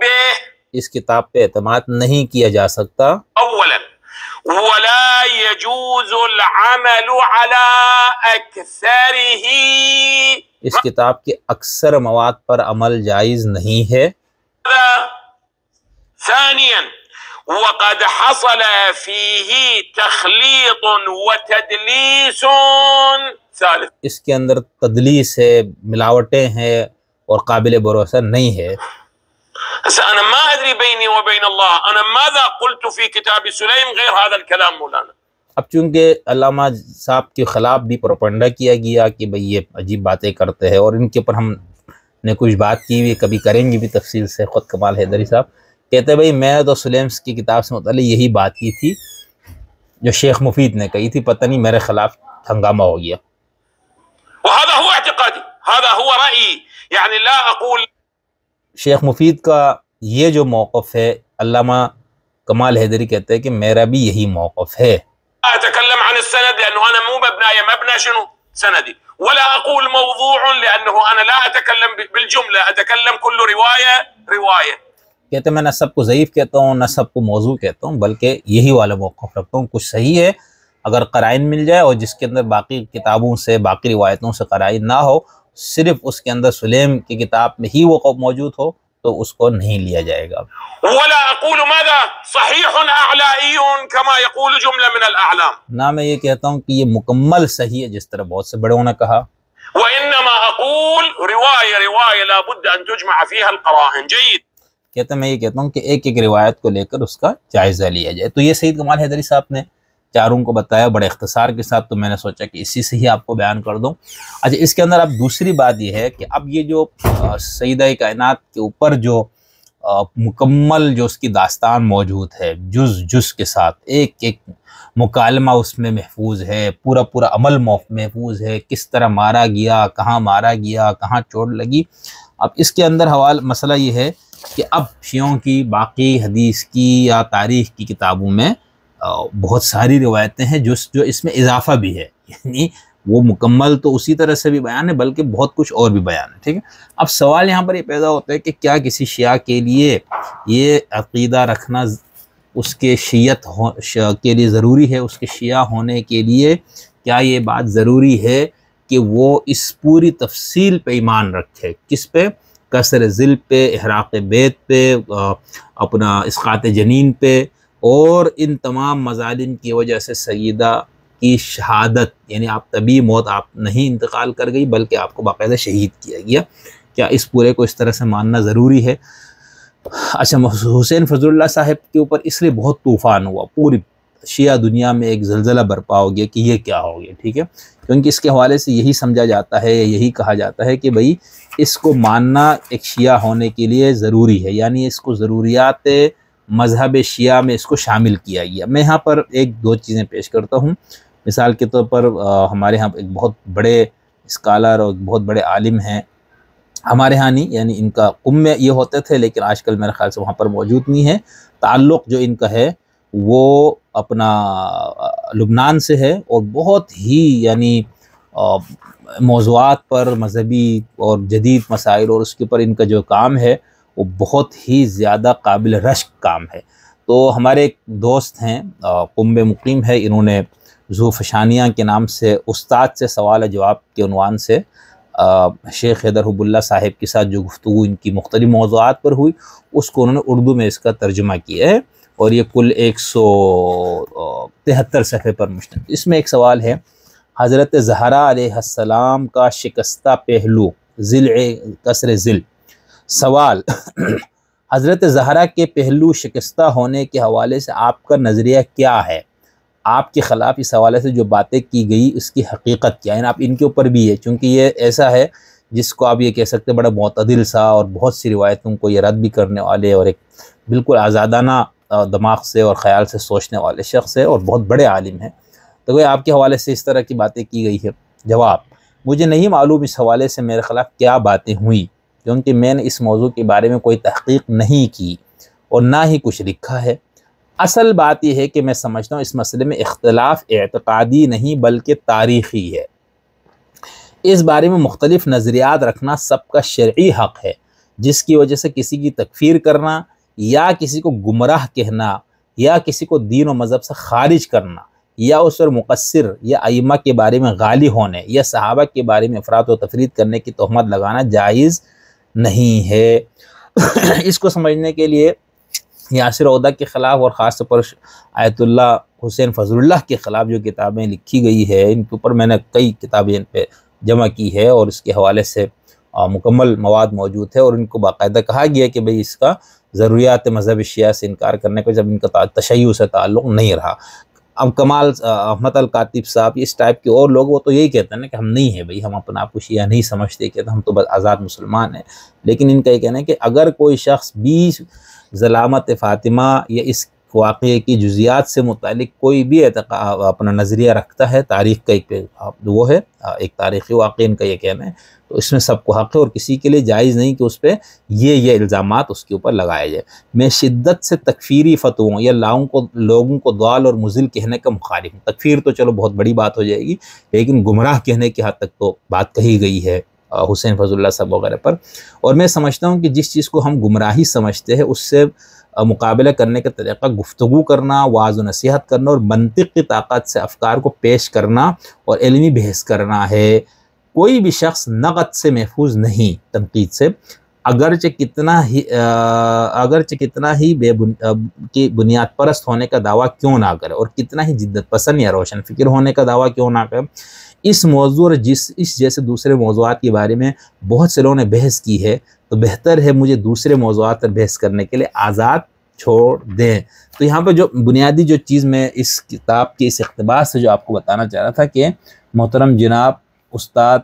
به، اس کتاب پہ اعتماد نہیں کیا جا سکتا. أولا ولا يجوز العمل على أكثره، اس کتاب کے اکثر مواد پر عمل جائز نہیں ہے. ثانيا وقد حصل فيه تخليط وتدليس. ثالث اس کے اندر تدلیس ہے، ملاوٹیں ہیں اور قابل بھروسہ نہیں ہے. أنا ما أدري بيني وبين الله أنا ماذا قلت في كتاب سليم غير هذا الكلام مولانا. اب چونکہ علامہ صاحب کے خلاف بھی پروپنڈا کیا گیا کہ بھئی یہ عجیب باتیں کرتے ہیں، اور ان کے اوپر ہم نے کچھ بات کی ہوئی، کبھی کریں گے بھی تفصیل سے. خود کمال حیدری صاحب کہتے ہیں بھئی میں تو سلیم کی کتاب سے متعلق یہی بات کی تھی جو شیخ مفید نے کہی تھی، پتہ نہیں میرے خلاف ہنگامہ ہو گیا. وهذا هو اعتقادي، هذا هو رأيي، يعني لا أقول. شیخ مفید کا یہ جو موقف ہے، علامہ کمال حیدری کہتے ہیں کہ میرا بھی یہی موقف ہے. أتكلم عن السند لأنه أنا مو مبنى شنو سندي، ولا أقول موضوع لأنه أنا لا أتكلم بالجملة، أتكلم كل رواية. کہتے ہیں میں نہ سب کو ضعیف کہتا ہوں نہ سب کو موضوع کہتا ہوں، بلکہ یہی والا موقف رکھتا ہوں. کچھ صحیح ہے اگر قرائن مل جائے، اور جس کے اندر باقی کتابوں سے باقی روایتوں سے قرائن نہ ہو، صرف اس کے اندر سلیم کی کتاب میں ہی وہ موجود ہو تو اس کو نہیں لیا جائے گا. ولا اقول ماذا صحيح اعلائي كما يقول جملة من الاعلام، نہ میں یہ کہتا ہوں کہ یہ مکمل صحیح ہے جس طرح بہت سے بڑوں نے کہا. وانما اقول رواية لا بد ان تجمع فيها القرائن. جيد. کہتے ہیں میں یہ کہتا ہوں کہ ایک ایک روایت کو لے کر اس کا جائزہ لیا جائے. تو یہ سید کمال حیدری صاحب نے چاروں کو بتایا بڑے اختصار کے ساتھ، تو میں نے سوچا کہ اسی سے ہی آپ کو بیان کر دوں. اچھا، اس کے اندر اب دوسری بات یہ ہے کہ اب یہ جو سیدہ کائنات کے اوپر جو مکمل جو اس کی داستان موجود ہے، جز کے ساتھ ایک ایک مکالمہ اس میں محفوظ ہے، پورا عمل محفوظ ہے، کس طرح مارا گیا، کہاں مارا گیا، کہاں چوٹ لگی. اب اس کے اندر مسئلہ یہ ہے کہ اب شیعوں کی باقی حدیث کی یا تاریخ کی کتابوں میں بہت ساری روایتیں ہیں جو اس میں اضافہ بھی ہے، یعنی وہ مکمل تو اسی طرح سے بھی بیان ہے بلکہ بہت کچھ اور بھی بیان ہے. ٹھیک ہے، اب سوال یہاں پر یہ پیدا ہوتا ہے کہ کیا کسی شیعہ کے لیے یہ عقیدہ رکھنا اس کے شیعت کے لیے ضروری ہے؟ اس کے شیعہ ہونے کے لیے کیا یہ بات ضروری ہے کہ وہ اس پوری تفصیل پہ ایمان رکھے؟ کس پہ؟ کسر ذل پہ، احراق بیت پہ، اپنا اسقاط جنین پہ، اور ان تمام مظالم کی وجہ سے سیدہ کی شہادت، یعنی آپ طبی موت آپ نہیں انتقال کر گئی بلکہ آپ کو باقاعدہ شہید کیا گیا. کیا اس پورے کو اس طرح سے ماننا ضروری ہے؟ اچھا، حسین فضل اللہ صاحب کے اوپر اس لیے بہت طوفان ہوا، پوری شیعہ دنیا میں ایک زلزلہ برپا ہو گیا کہ یہ کیا ہو گیا. ٹھیک ہے، کیونکہ اس کے حوالے سے یہی سمجھا جاتا ہے، یہی کہا جاتا ہے کہ بھئی اس کو ماننا ایک شیعہ ہونے کے لیے ضروری ہے، یعنی اس کو ضروریات مذہب شیعہ میں اس کو شامل کیا گیا. میں یہاں پر ایک دو چیزیں پیش کرتا ہوں. مثال کے طور پر ہمارے ہاں ایک بہت بڑے اسکالر اور بہت بڑے عالم ہیں، ہمارے ہاں نہیں، یعنی ان کا قم میں یہ ہوتے تھے لیکن آج کل میرے خیال سے وہاں پر موجود نہیں ہے. تعلق جو ان کا ہے وہ اپنا لبنان سے ہے، اور بہت ہی یعنی موضوعات پر مذہبی اور جدید مسائل اور اس کے اوپر ان کا جو کام ہے وہ بہت ہی زیادہ قابل رشک کام ہے. تو ہمارے ایک دوست ہیں قم میں مقیم ہے، انہوں نے ذوفشانیہ کے نام سے استاد سے سوال جواب کے عنوان سے شیخ حیدر حب اللہ صاحب کے ساتھ جو گفتگو ان کی مختلف موضوعات پر ہوئی، اس کو انہوں نے اردو میں اس کا ترجمہ کیا ہے، اور یہ کل 173 صفحے پر مشتمل. اس میں ایک سوال ہے، حضرت زہرا علیہ السلام کا شکستہ پہلو، کسر ذل. سوال، حضرت زہرا کے پہلو شکستہ ہونے کے حوالے سے آپ کا نظریہ کیا ہے؟ آپ کے خلاف اس حوالے سے جو باتیں کی گئی اس کی حقیقت کیا ہے؟ آپ ان کے اوپر بھی ہے، چونکہ یہ ایسا ہے جس کو آپ یہ کہہ سکتے بڑا معتدل سا اور بہت سی روایتوں کو یہ رد بھی کرنے والے اور ایک بالکل آزادانہ دماغ سے اور خیال سے سوچنے والے شخص ہے اور بہت بڑے عالم ہیں. تو وہ آپ کے حوالے سے اس طرح کی باتیں کی گئی ہے. جواب، مجھے نہیں معلوم اس حوالے سے میرے خلاف کیا باتیں ہوئیں، کیونکہ میں نے اس موضوع کے بارے میں کوئی تحقیق نہیں کی اور نہ ہی کچھ لکھا ہے. اصل بات یہ ہے کہ میں سمجھتا ہوں اس مسئلے میں اختلاف اعتقادی نہیں بلکہ تاریخی ہے. اس بارے میں مختلف نظریات رکھنا سب کا شرعی حق ہے، جس کی وجہ سے کسی کی تکفیر کرنا یا کسی کو گمراہ کہنا یا کسی کو دین و مذہب سے خارج کرنا یا اس پر مقصر یا ائمہ کے بارے میں غالی ہونے یا صحابہ کے بارے میں افراط و تفرید کرنے کی تہمت لگانا جائز نہیں ہے۔ اس کو سمجھنے کے لیے یاسر عودہ کے خلاف اور خاص طور پر آیت اللہ حسین فضل اللہ کے خلاف جو کتابیں لکھی گئی ہے، ان کے اوپر میں نے کئی کتابیں ان پہ جمع کی ہے اور اس کے حوالے سے مکمل مواد موجود ہے، اور ان کو باقاعدہ کہا گیا کہ بھئی اس کا ضروریات مذہب شیعہ سے انکار کرنے کو جب ان کا تشیع سے تعلق نہیں رہا۔ اب کمال احمد الکاتب صاحب اس ٹائپ کے اور لوگ وہ تو یہی کہتے ہیں نا کہ ہم نہیں ہیں بھئی، ہم اپنا آپ کو شیعہ نہیں سمجھتے، کہ ہم تو بس آزاد مسلمان ہیں، لیکن ان کا یہ کہنا ہے کہ اگر کوئی شخص بھی ظلامت فاطمہ یا اس واقعے کی جزیات سے متعلق کوئی بھی اپنا نظریہ رکھتا ہے، تاریخ کا ایک وہ ہے ایک تاریخی واقعہ ان کا یہ کہنا ہے، تو اس میں سب کو حق ہے اور کسی کے لیے جائز نہیں کہ اس پہ یہ الزامات اس کے اوپر لگائے جائے۔ میں شدت سے تکفیری فتووں یا لوگوں کو ضال اور مضل کہنے کا مخالف ہوں۔ تکفیر تو چلو بہت بڑی بات ہو جائے گی، لیکن گمراہ کہنے کی حد تک تو بات کہی گئی ہے حسین فضل اللہ صاحب وغیرہ پر، اور میں سمجھتا ہوں کہ جس چیز کو ہم گمراہی سمجھتے ہیں اس سے مقابلہ کرنے کا طریقہ گفتگو کرنا، واعظ و نصیحت کرنا اور منطق کی طاقت سے افکار کو پیش کرنا اور علمی بحث کرنا ہے۔ کوئی بھی شخص نقد سے محفوظ نہیں، تنقید سے، اگرچہ کتنا ہی کی بنیاد پرست ہونے کا دعویٰ کیوں نہ کرے اور کتنا ہی جدت پسند یا روشن فکر ہونے کا دعویٰ کیوں نہ کرے۔ اس موضوع اور اس جیسے دوسرے موضوعات کے بارے میں بہت سے لوگوں نے بحث کی ہے، تو بہتر ہے مجھے دوسرے موضوعات پر بحث کرنے کے لیے آزاد چھوڑ دیں۔ تو یہاں پہ جو بنیادی جو چیز میں اس کتاب کے اس اقتباس سے جو آپ کو بتانا چاہ رہا تھا کہ محترم جناب استاد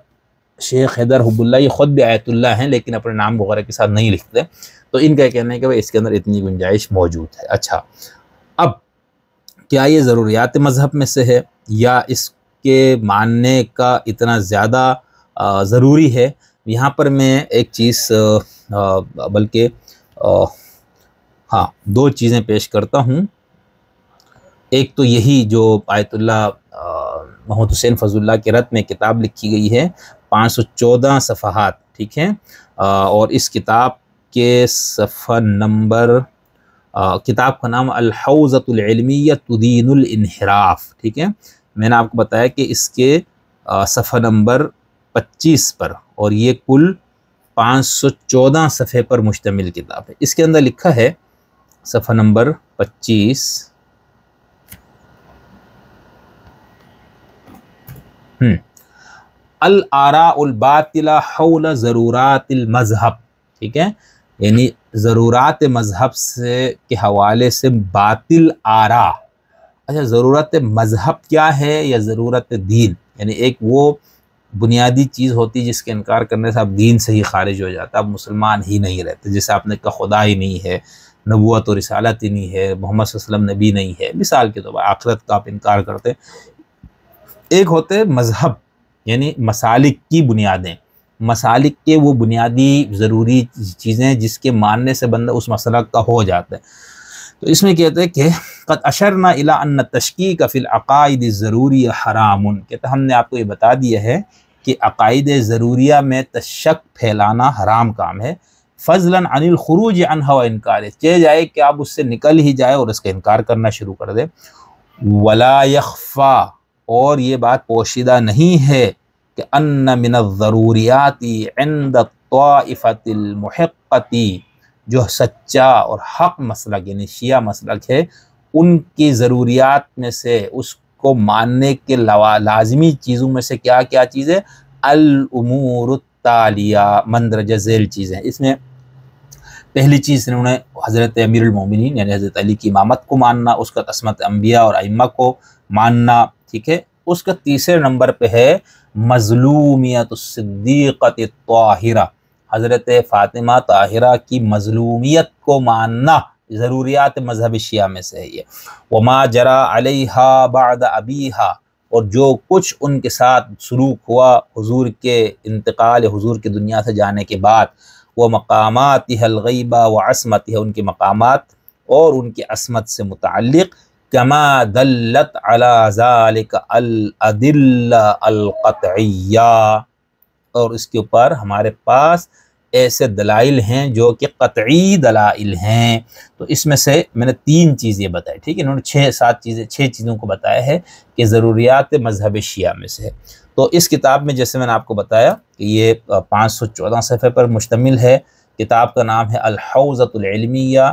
شیخ حیدر حب اللہ یہ خود بھی آیت اللہ ہیں لیکن اپنے نام وغیرہ کے ساتھ نہیں لکھتے، تو ان کا کہنا ہے کہ اس کے اندر اتنی گنجائش موجود ہے۔ اچھا، اب کیا یہ ضروریات مذہب میں سے ہے یا اس کے ماننے کا اتنا زیادہ ضروری ہے؟ یہاں پر میں ایک چیز بلکہ دو چیزیں پیش کرتا ہوں۔ ایک تو یہی جو آیت اللہ محمد حسین فضل اللہ کے رد میں کتاب لکھی گئی ہے، 514 صفحات، ٹھیک ہے، اور اس کتاب کے صفحہ نمبر، کتاب کا نام الحوزۃ العلمیہ تدین الانحراف، ٹھیک ہے۔ میں نے آپ کو بتایا کہ اس کے صفحہ نمبر 25 پر، اور یہ کل 514 صفحے پر مشتمل کتاب ہے۔ اس کے اندر لکھا ہے صفحہ نمبر 25، الآراء الباطلہ حول ضرورات المذہب، ٹھیک ہے، یعنی ضرورات مذہب سے کے حوالے سے باطل آراء۔ اچھا، ضرورت مذہب کیا ہے یا ضرورت دین؟ یعنی ایک وہ بنیادی چیز ہوتی جس کے انکار کرنے سے آپ دین سے ہی خارج ہو جاتا، آپ مسلمان ہی نہیں رہتے، جیسے آپ نے کہا خدا ہی نہیں ہے، نبوت و رسالت ہی نہیں ہے، محمد صلی اللہ علیہ وسلم نبی نہیں ہے، مثال کے طور پر آخرت کا آپ انکار کرتے۔ ایک ہوتے مذہب یعنی مسالک کی بنیادیں، مسالک کے وہ بنیادی ضروری چیزیں جس کے ماننے سے بندہ اس مسلک کا ہو جاتا ہے۔ تو اس میں کہتے ہیں کہ قد اشرنا الی ان التشکیک فی العقائد الضروریہ حرام، کہتے ہم نے آپ کو یہ بتا دیا ہے کہ عقائد ضروریہ میں تشک پھیلانا حرام کام ہے، فضلا عن الخروج عنہا و انکار، چاہے جائے کہ آپ اس سے نکل ہی جائے اور اس کا انکار کرنا شروع کر دیں۔ ولا یخفا، اور یہ بات پوشیدہ نہیں ہے کہ ان من الضروریات عند الطائفۃ المحقۃ، جو سچا اور حق مسلک یعنی شیعہ مسلک ہے، ان کی ضروریات میں سے اس کو ماننے کے لازمی چیزوں میں سے کیا کیا چیزیں؟ الامور التالیہ، مندرجہ ذیل چیزیں۔ اس میں پہلی چیز انہوں نے حضرت امیر المومنین یعنی حضرت علی کی امامت کو ماننا، اس کا عصمت انبیاء اور ائمہ کو ماننا، ٹھیک ہے۔ اس کا تیسرے نمبر پہ ہے مظلومیت الصدیقۃ الطاہرہ، حضرت فاطمہ طاہرہ کی مظلومیت کو ماننا ضروریات مذہب شیعہ میں سے ہے یہ۔ وما جرى علیہا بعد ابیہا، اور جو کچھ ان کے ساتھ سلوک ہوا حضور کے انتقال، حضور کی دنیا سے جانے کے بعد، وہ مقاماتہ الغیبہ وعصمتہ، ان کے مقامات اور ان کی عصمت سے متعلق، کما دلت علی ذالک الادلہ القطعیہ، اور اس کے اوپر ہمارے پاس ایسے دلائل ہیں جو کہ قطعی دلائل ہیں۔ تو اس میں سے میں نے 3 چیزیں بتائی، ٹھیک ہے، انہوں نے 6 چیزوں کو بتایا ہے کہ ضروریات مذہب شیعہ میں سے ہے۔ تو اس کتاب میں جیسے میں نے آپ کو بتایا کہ یہ 514 صفحے پر مشتمل ہے۔ کتاب کا نام ہے الحوزۃ العلمیہ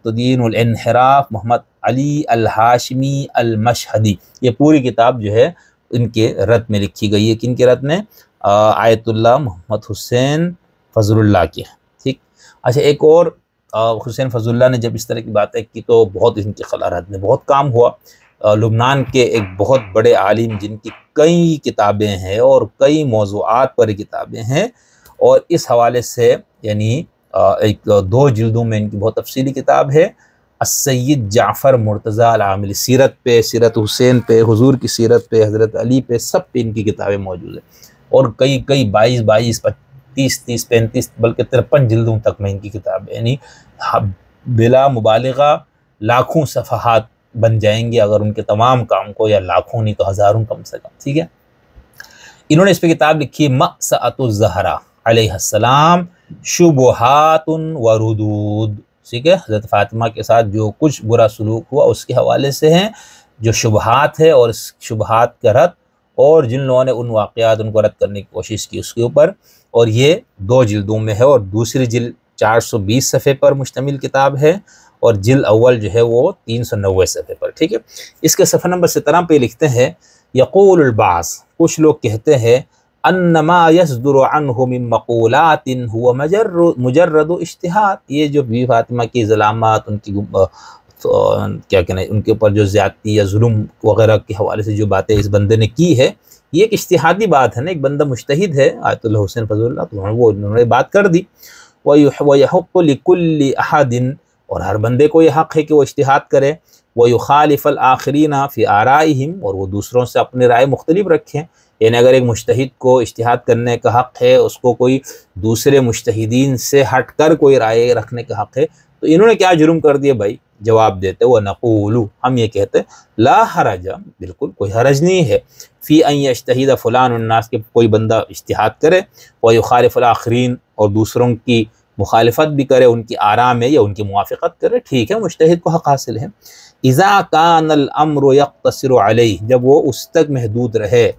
تدین الانحراف محمد علی الہاشمی المشہدی۔ یہ پوری کتاب جو ہے ان کے رد میں لکھی گئی ہے۔ کن کے رد میں؟ آیت اللہ محمد حسین فضل اللہ کی، ٹھیک۔ اچھا، ایک اور حسین فضل اللہ نے جب اس طرح کی باتیں کی تو بہت ان کے خلاف رد میں بہت کام ہوا۔ لبنان کے ایک بہت بڑے عالم جن کی کئی کتابیں ہیں اور کئی موضوعات پر کتابیں ہیں، اور اس حوالے سے یعنی 2 جلدوں میں ان کی بہت تفصیلی کتاب ہے، السید جعفر مرتضیٰ العاملی، سیرت پہ، سیرت حسین پہ، حضور کی سیرت پہ، حضرت علی پہ، سب پہ ان کی کتابیں موجود ہیں، اور کئی 22 30 35 بلکہ 53 جلدوں تک میں ان کی کتابیں، یعنی بلا مبالغہ لاکھوں صفحات بن جائیں گے اگر ان کے تمام کام کو، یا لاکھوں نہیں تو ہزاروں کم سے کم، ٹھیک ہے۔ انہوں نے اس پہ کتاب لکھی مأسأۃ الزہرا علیہ السلام شبہات و ردود، ٹھیک ہے، حضرت فاطمہ کے ساتھ جو کچھ برا سلوک ہوا اس کے حوالے سے ہیں، جو شبہات ہے اور اس شبہات کا رد، اور جن لوگوں نے ان واقعات ان کو رد کرنے کی کوشش کی اس کے اوپر، اور یہ 2 جلدوں میں ہے، اور دوسری جلد 420 صفحے پر مشتمل کتاب ہے، اور جلد اول جو ہے وہ 390 صفحے پر، ٹھیک ہے۔ اس کے صفحہ نمبر 17 پہ لکھتے ہیں یقول البعض، کچھ لوگ کہتے ہیں انما یصدر عنہ من مقولات هو مجرد اجتہاد، یہ جو بی فاطمہ کی ظلامات، ان کی کیا کہنا ہے، ان کے اوپر جو زیادتی یا ظلم وغیرہ کے حوالے سے جو باتیں اس بندے نے کی ہے، یہ ایک اجتہادی بات ہے نا، ایک بندہ مجتہد ہے آیت اللہ حسین فضل اللہ، تو انہوں نے بات کر دی۔ وَيَحُقُّ لِكُلِّ أَحَدٍ، اور ہر بندے کو یہ حق ہے کہ وہ اجتہاد کرے، وَيُخَالِفَ الْآخِرِينَ فِي آرَائِهِمْ، اور وہ دوسروں سے اپنی رائے مختلف رکھیں، یعنی اگر ایک مجتہد کو اجتہاد کرنے کا حق ہے، اس کو کوئی دوسرے مجتہدین سے ہٹ کر کوئی رائے رکھنے کا حق ہے، تو انہوں نے کیا جرم کر دیا بھائی؟ جواب دیتے وَنَقُولُ، ہم یہ کہتے لا حرج، بالکل کوئی حرج نہیں ہے، فی ان یجتہد فلان الناس، کہ کوئی بندہ اجتہاد کرے، وَيُخَالِفَ الْآخِرِينَ، اور دوسروں کی مخالفت بھی کرے، ان کی آراء میں یا ان کی موافقت کرے، ٹھیک ہے، مجتہد کو حق حاصل ہے۔ اذا کان الامر یقتصر علیہ، جب وہ اس تک محدود رہے،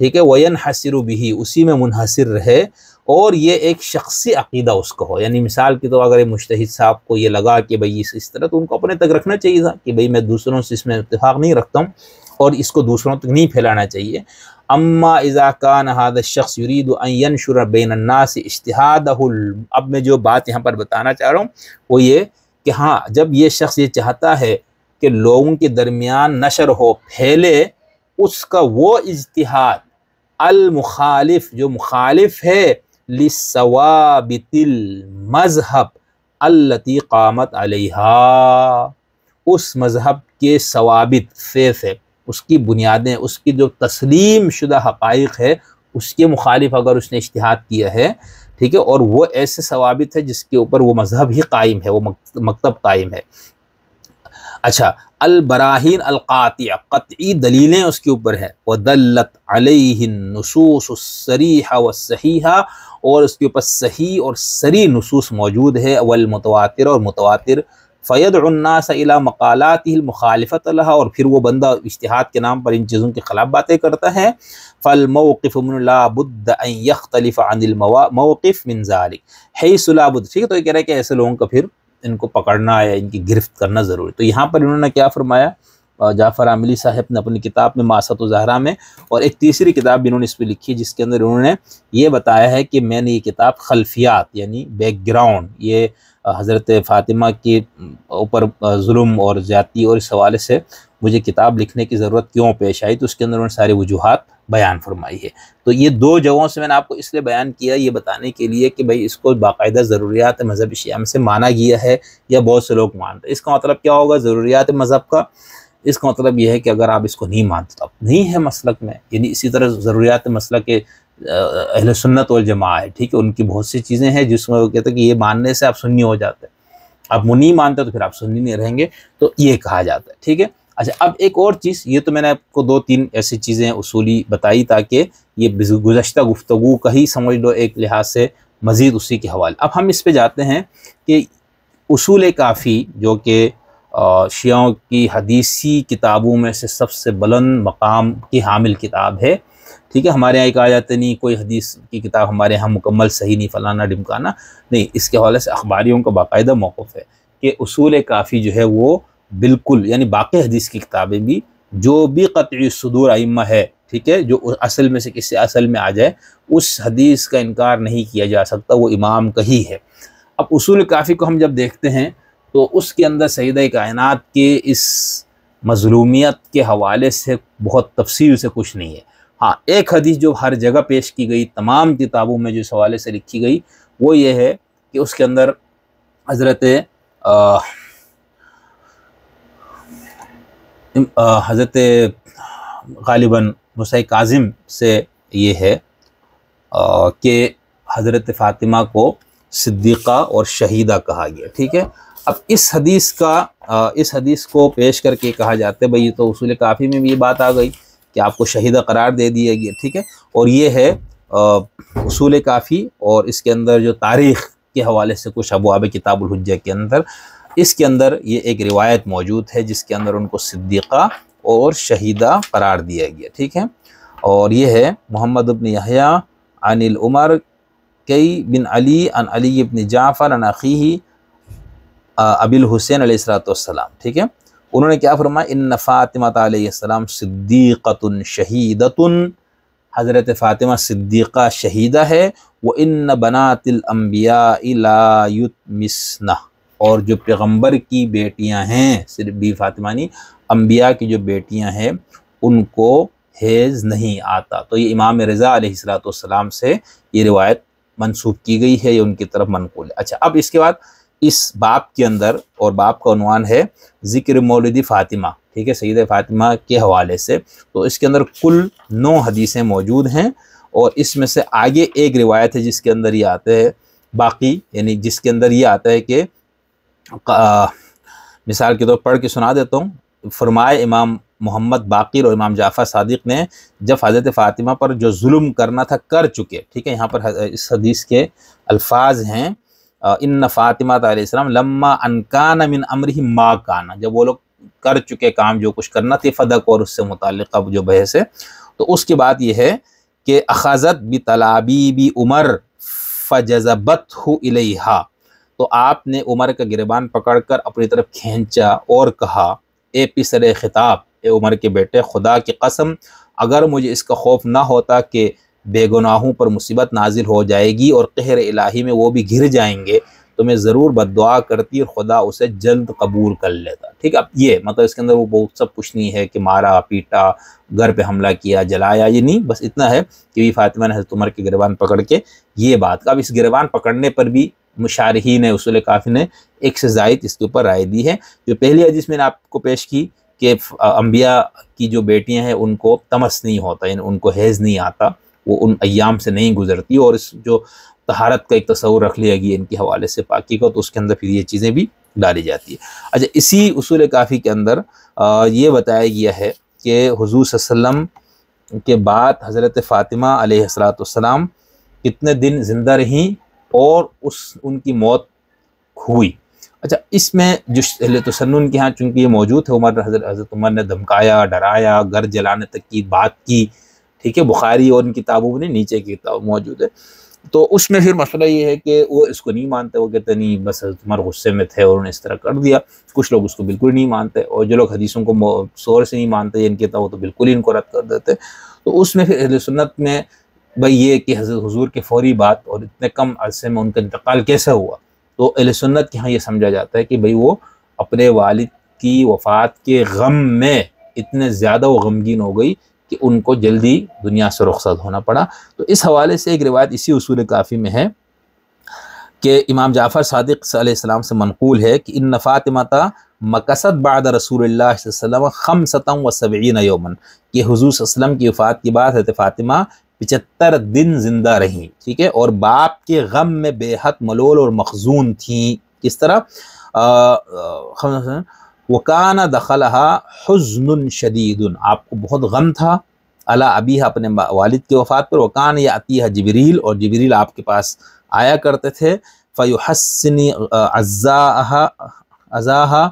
ٹھیک ہے، وینحصر بہ، اسی میں منحصر رہے، اور یہ ایک شخصی عقیدہ اس کو ہو، یعنی مثال کے طور اگر ایک مجتہد صاحب کو یہ لگا کہ بھئی اس طرح، تو ان کو اپنے تک رکھنا چاہیے تھا کہ بھئی میں دوسروں سے اس میں اتفاق نہیں رکھتا ہوں، اور اس کو دوسروں تک نہیں پھیلانا چاہیے۔ اما اذا کان هذا الشخص يريد ان ينشر بین الناس اجتہادہ، اب میں جو بات یہاں پر بتانا چاہ رہا ہوں وہ یہ کہ ہاں، جب یہ شخص یہ چاہتا ہے کہ لوگوں کے درمیان نشر ہو، پھیلے اس کا وہ اجتہاد المخالف، جو مخالف ہے لثوابت المذہب التی قامت علیہا، اس مذہب کے ثوابت، فیث ہے، اس کی بنیادیں، اس کی جو تسلیم شدہ حقائق ہے، اس کے مخالف اگر اس نے اجتہاد کیا ہے، ٹھیک ہے، اور وہ ایسے ثوابت ہے جس کے اوپر وہ مذہب ہی قائم ہے، وہ مکتب قائم ہے۔ اچھا، البراہین القاطع، قطعی دلیلیں اس کے اوپر ہے، وَدَلَّتْ عَلَيْهِ النُّصُوصُ الصَّرِيحَةُ وَالصَّحِيحَةُ، اور اس کے اوپر صحیح اور صریح نصوص موجود ہے، والمتواتر، اور متواتر، فَيَدْعُ النَّاسَ إِلَى مَقَالَاتِهِ الْمُخَالِفَةَ لَهَا، اور پھر وہ بندہ اجتہاد کے نام پر ان چیزوں کے خلاف باتیں کرتا ہے، فَالْمَوْقِفُ مِنْ لَا بُدَّ أَنْ يَخْتَلِفَ عَنِ الْمَوْقِفِ مِنْ ذَلِكَ حَيْثُ لَا بُدَّ، ٹھیک ہے، تو یہ کہہ رہا ہے کہ ایسے لوگوں کا پھر ان کو پکڑنا یا ان کی گرفت کرنا ضروری۔ تو یہاں پر انہوں نے کیا فرمایا، جعفر عاملی صاحب نے اپنی کتاب میں مأسأۃ الزہرا میں، اور ایک تیسری کتاب بھی انہوں نے اس پہ لکھی جس کے اندر انہوں نے یہ بتایا ہے کہ میں نے یہ کتاب خلفیات یعنی بیک گراؤنڈ، یہ حضرت فاطمہ کے اوپر ظلم اور زیادتی اور اس حوالے سے مجھے کتاب لکھنے کی ضرورت کیوں پیش آئی، تو اس کے اندر انہوں نے ساری وجوہات بیان فرمائی ہے۔ تو یہ 2 جگہوں سے میں نے آپ کو اس لیے بیان کیا، یہ بتانے کے لیے کہ بھئی اس کو باقاعدہ ضروریات مذہب شیعہ میں سے مانا گیا ہے، یا بہت سے لوگ مانتے ہیں۔ اس کا مطلب کیا ہوگا ضروریات مذہب کا؟ اس کا مطلب یہ ہے کہ اگر آپ اس کو نہیں مانتے تو آپ نہیں ہے مسلک میں، یعنی اسی طرح ضروریات مسلک کے اہل سنت والجماعہ ہے، ٹھیک ہے، ان کی بہت سی چیزیں ہیں جس میں وہ کہتے ہیں کہ یہ ماننے سے آپ سنی ہو جاتے ہیں، آپ نہیں مانتے تو پھر آپ سنی نہیں رہیں گے، تو یہ کہا جاتا ہے، ٹھیک ہے۔ اچھا اب ایک اور چیز، یہ تو میں نے آپ کو 2-3 ایسی چیزیں اصولی بتائی تاکہ یہ گزشتہ گفتگو کا ہی سمجھ لو ایک لحاظ سے، مزید اسی کے حوالے۔ اب ہم اس پہ جاتے ہیں کہ اصول کافی جو کہ شیعوں کی حدیثی کتابوں میں سے سب سے بلند مقام کی حامل کتاب ہے، ٹھیک ہے۔ ہمارے یہاں ایک آ جاتے نہیں کوئی حدیث کی کتاب ہمارے ہاں مکمل صحیح نہیں، فلانا ڈمکانا نہیں، اس کے حوالے سے اخباریوں کا باقاعدہ موقف ہے کہ اصول کافی جو ہے وہ بالکل، یعنی باقی حدیث کی کتابیں بھی جو بھی قطعی صدور ائمہ ہے، ٹھیک ہے، جو اصل میں سے کسی اصل میں آ جائے اس حدیث کا انکار نہیں کیا جا سکتا، وہ امام کا ہی ہے۔ اب اصول کافی کو ہم جب دیکھتے ہیں تو اس کے اندر سیدہ کائنات کے اس مظلومیت کے حوالے سے بہت تفصیل سے کچھ نہیں ہے۔ ہاں ایک حدیث جو ہر جگہ پیش کی گئی، تمام کتابوں میں جو اس حوالے سے لکھی گئی، وہ یہ ہے کہ اس کے اندر حضرت غالباً موسیٰ کاظم سے یہ ہے کہ حضرت فاطمہ کو صدیقہ اور شہیدہ کہا گیا، ٹھیک ہے۔ اب اس حدیث کو پیش کر کے کہا جاتا ہے بھئی یہ تو اصول کافی میں بھی یہ بات آ گئی کہ آپ کو شہیدہ قرار دے دیا گیا، ٹھیک ہے۔ اور یہ ہے اصول کافی، اور اس کے اندر جو تاریخ کے حوالے سے کچھ ابواب کتاب الحجہ کے اندر، اس کے اندر یہ ایک روایت موجود ہے جس کے اندر ان کو صدیقہ اور شہیدہ قرار دیا گیا، ٹھیک ہے۔ اور یہ ہے محمد بن یحییٰ عن العمر کی بن علی عن علی بن جعفر عن اخیہ ابی الحسین علیہ السلام، ٹھیک ہے۔ انہوں نے کیا فرمایا، ان فاطمہ علیہ السلام صدیقۃ شہیدۃ، حضرت فاطمہ صدیقہ شہیدہ ہے، وَإِنَّ بَنَاتِ الْأَنْبِيَاءِ لَا يُتْمِسْنَ، اور جو پیغمبر کی بیٹیاں ہیں، صرف بی فاطمہ نہیں، انبیاء کی جو بیٹیاں ہیں ان کو حیض نہیں آتا۔ تو یہ امام رضا علیہ السلام سے یہ روایت منسوب کی گئی ہے، یہ ان کی طرف منقول ہے۔ اچھا اب اس کے بعد اس باب کے اندر، اور باب کا عنوان ہے ذکر مولد فاطمہ، ٹھیک ہے، سیدہ فاطمہ کے حوالے سے۔ تو اس کے اندر کل 9 حدیثیں موجود ہیں، اور اس میں سے آگے ایک روایت ہے جس کے اندر یہ آتا ہے باقی، یعنی جس کے اندر یہ آتا ہے کہ مثال کے طور پڑھ کے سنا دیتا ہوں۔ فرمائے امام محمد باقر اور امام جعفر صادق نے جب حضرت فاطمہ پر جو ظلم کرنا تھا کر چکے، ٹھیک ہے، یہاں پر اس حدیث کے الفاظ ہیں ان فاطمہ علیہ السلام لما ان کان من امرہ ما کان، جب وہ لوگ کر چکے کام جو کچھ کرنا تھی، فدق اور اس سے متعلق اب جو بحث ہے، تو اس کے بعد یہ ہے کہ اخذت بطلابیب عمر فجذبتہ الیہا، تو آپ نے عمر کا گریبان پکڑ کر اپنی طرف کھینچا اور کہا، اے پسر خطاب، اے عمر کے بیٹے، خدا کی قسم اگر مجھے اس کا خوف نہ ہوتا کہ بے گناہوں پر مصیبت نازل ہو جائے گی اور قہر الہی میں وہ بھی گر جائیں گے، تو میں ضرور بد دعا کرتی اور خدا اسے جلد قبول کر لیتا، ٹھیک ہے۔ اب یہ مطلب اس کے اندر وہ بہت سب کچھ نہیں ہے کہ مارا پیٹا، گھر پہ حملہ کیا، جلایا، یہ نہیں، بس اتنا ہے کہ بھی فاطمہ نے حضرت عمر کے گریبان پکڑ کے یہ بات کا۔ اب اس گریبان پکڑنے پر بھی مشارحین اصول کافی نے ایک سے زائد اس کے اوپر رائے دی ہے۔ جو پہلی حدیث میں نے آپ کو پیش کی کہ انبیاء کی جو بیٹیاں ہیں ان کو تمس نہیں ہوتا، یعنی ان کو حیض نہیں آتا، وہ ان ایام سے نہیں گزرتی، اور اس جو طہارت کا ایک تصور رکھ لیا گیا ان کے حوالے سے پاکی کا، تو اس کے اندر پھر یہ چیزیں بھی ڈالی جاتی ہے۔ اچھا اسی اصول کافی کے اندر یہ بتایا گیا ہے کہ حضور صلی اللہ علیہ وسلم کے بعد حضرت فاطمہ علیہ السلام کتنے دن زندہ رہیں اور ان کی موت ہوئی۔ اچھا اس میں جو اہل تسنن کے ہاں چونکہ یہ موجود ہے، حضرت عمر نے دھمکایا، ڈرایا، گھر جلانے تک کی بات کی، ٹھیک ہے، بخاری اور ان کتابوں میں نیچے کی کتاب موجود ہے۔ تو اس میں پھر مسئلہ یہ ہے کہ وہ اس کو نہیں مانتے، وہ کہتے نہیں بس حضرت عمر غصے میں تھے اور انہوں نے اس طرح کر دیا۔ کچھ لوگ اس کو بالکل نہیں مانتے، اور جو لوگ حدیثوں کو شور سے نہیں مانتے ان کتاب وہ تو بالکل ہی ان کو رد کر دیتے۔ تو اس میں پھر اہل سنت میں بھئی یہ کہ حضرت حضور کے فوری بات اور اتنے کم عرصے میں ان کا انتقال کیسے ہوا، تو اہل سنت کے ہاں یہ سمجھا جاتا ہے کہ بھئی وہ اپنے والد کی وفات کے غم میں اتنے زیادہ وہ غمگین ہو گئی کہ ان کو جلدی دنیا سے رخصت ہونا پڑا۔ تو اس حوالے سے ایک روایت اسی اصول کافی میں ہے کہ امام جعفر صادق علیہ السلام سے منقول ہے کہ ان فاطمہ مکثت بعد رسول اللہ صلی اللہ علیہ وسلم 75 یوما، کہ حضور صلی اللہ علیہ وسلم کی وفات کے بعد حضرت فاطمہ 75 دن زندہ رہیں، ٹھیک ہے، اور باپ کے غم میں بے حد ملول اور مخزون تھیں۔ کس طرح وَكَانَ دَخَلَهَا حُزْنٌ شَدِيدٌ، آپ کو بہت غم تھا، علی ابیہا اپنے والد کی وفات پر، وَكَانَ يَأْتِيهَا جبریل، اور جبریل آپ کے پاس آیا کرتے تھے، فَيُحَسِّنِ عَزَاهَا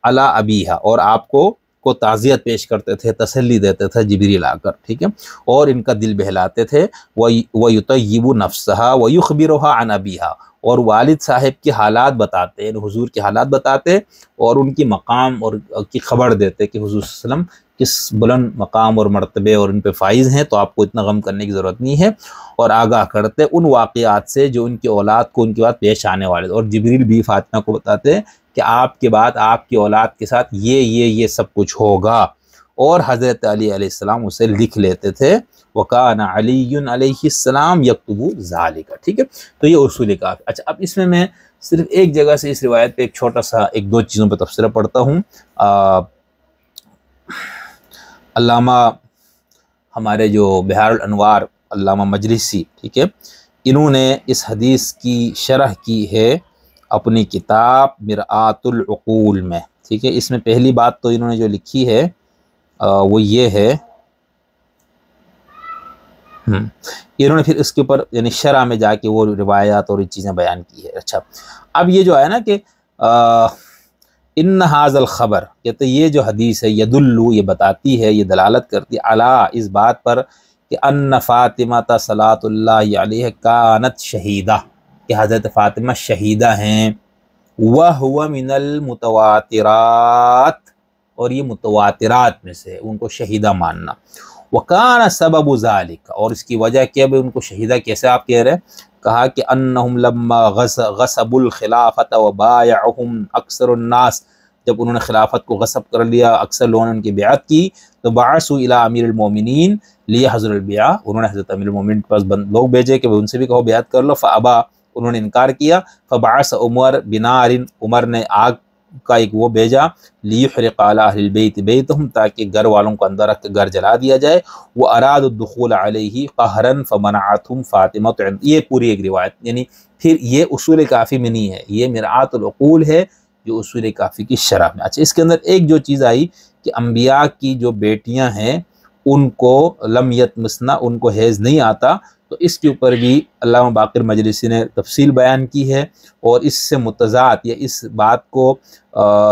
علی ابیہا، اور آپ کو تعزیت پیش کرتے تھے، تسلی دیتے تھے جبریل آ کر، ٹھیک ہے، اور ان کا دل بہلاتے تھے، وَيُطَيِّبُ نَفْسَهَا وَيُخْبِرُهَا عَنْ أَبِيهَا، اور والد صاحب کے حالات بتاتے، حضور کے حالات بتاتے اور ان کی مقام اور کی خبر دیتے کہ حضور صلی اللہ علیہ وسلم کس بلند مقام اور مرتبے اور ان پہ فائز ہیں، تو آپ کو اتنا غم کرنے کی ضرورت نہیں ہے، اور آگاہ کرتے ان واقعات سے جو ان کی اولاد کو ان کے بعد پیش آنے والے، اور جبریل بھی فاطمہ کو بتاتے کہ آپ کے بعد آپ کی اولاد کے ساتھ یہ سب کچھ ہوگا، اور حضرت علی علیہ السلام اسے لکھ لیتے تھے، وَكَانَ عَلِيٌّ علیہ السلام يَكْتُبُ ذَلِكَ، ٹھیک ہے، تو یہ اصول کافی۔ اچھا، اب اس میں صرف ایک جگہ سے اس روایت پہ ایک چھوٹا سا ایک دو چیزوں پہ تبصرہ پڑھتا ہوں۔ علامہ ہمارے جو بہار الانوار علامہ مجلسی، ٹھیک ہے، انہوں نے اس حدیث کی شرح کی ہے اپنی کتاب مرآت العقول میں، ٹھیک ہے۔ اس میں پہلی بات تو انہوں نے جو لکھی ہے وہ یہ ہے، انہوں نے پھر اس کے اوپر یعنی شرح میں جا کے وہ روایات اور یہ چیزیں بیان کی ہے۔ اچھا، اب یہ جو ہے نا کہ ان ھذا الخبر، کہتے یہ جو حدیث ہے، یدلو، یہ بتاتی ہے، یہ دلالت کرتی ہے، علی، اس بات پر کہ ان فاطمہ صلاۃ اللہ علیہ کانت شہیدہ، کہ حضرت فاطمہ شہیدہ ہیں، وَهُوَ مِنَ الْمُتَوَاتِرَاتِ، اور یہ متواترات میں سے ان کو شہیدہ ماننا، وَكَانَ سَبَبُ ذَلِكَ، اور اس کی وجہ کیا ہے ان کو شہیدہ کیسے آپ کہہ رہے ہیں، کہا کہ انہم لما غصبوا الخلافت وبایعہم اکثر الناس، جب انہوں نے خلافت کو غصب کر لیا، اکثر لوگوں نے ان کی بیعت کی، تو بعثوا الی امیر المومنین لیحضر البیعہ، انہوں نے حضرت امیر المومنین کے پاس لوگ بھیجے کہ وہ ان سے بھی کہو بیعت کر لو، فابا، انہوں نے انکار کیا، فبعث عمر بنار، عمر نے آگ کا ایک وہ بھیجا، لیحرق علی اہل البیت بیتہم، تاکہ گھر والوں کو اندر رکھ کے گھر جلا دیا جائے، وارادوا الدخول علیہ قہرا فمنعتہم فاطمہ، یہ پوری ایک روایت، یعنی پھر یہ اصول کافی میں نہیں ہے، یہ مرآت العقول ہے جو اصول کافی کی شرح میں۔ اچھا، اس کے اندر ایک جو چیز آئی کہ انبیاء کی جو بیٹیاں ہیں ان کو لم یتمسنا، ان کو حیض نہیں آتا، تو اس کے اوپر بھی علامہ باقر مجلسی نے تفصیل بیان کی ہے، اور اس سے متضاد یا اس بات کو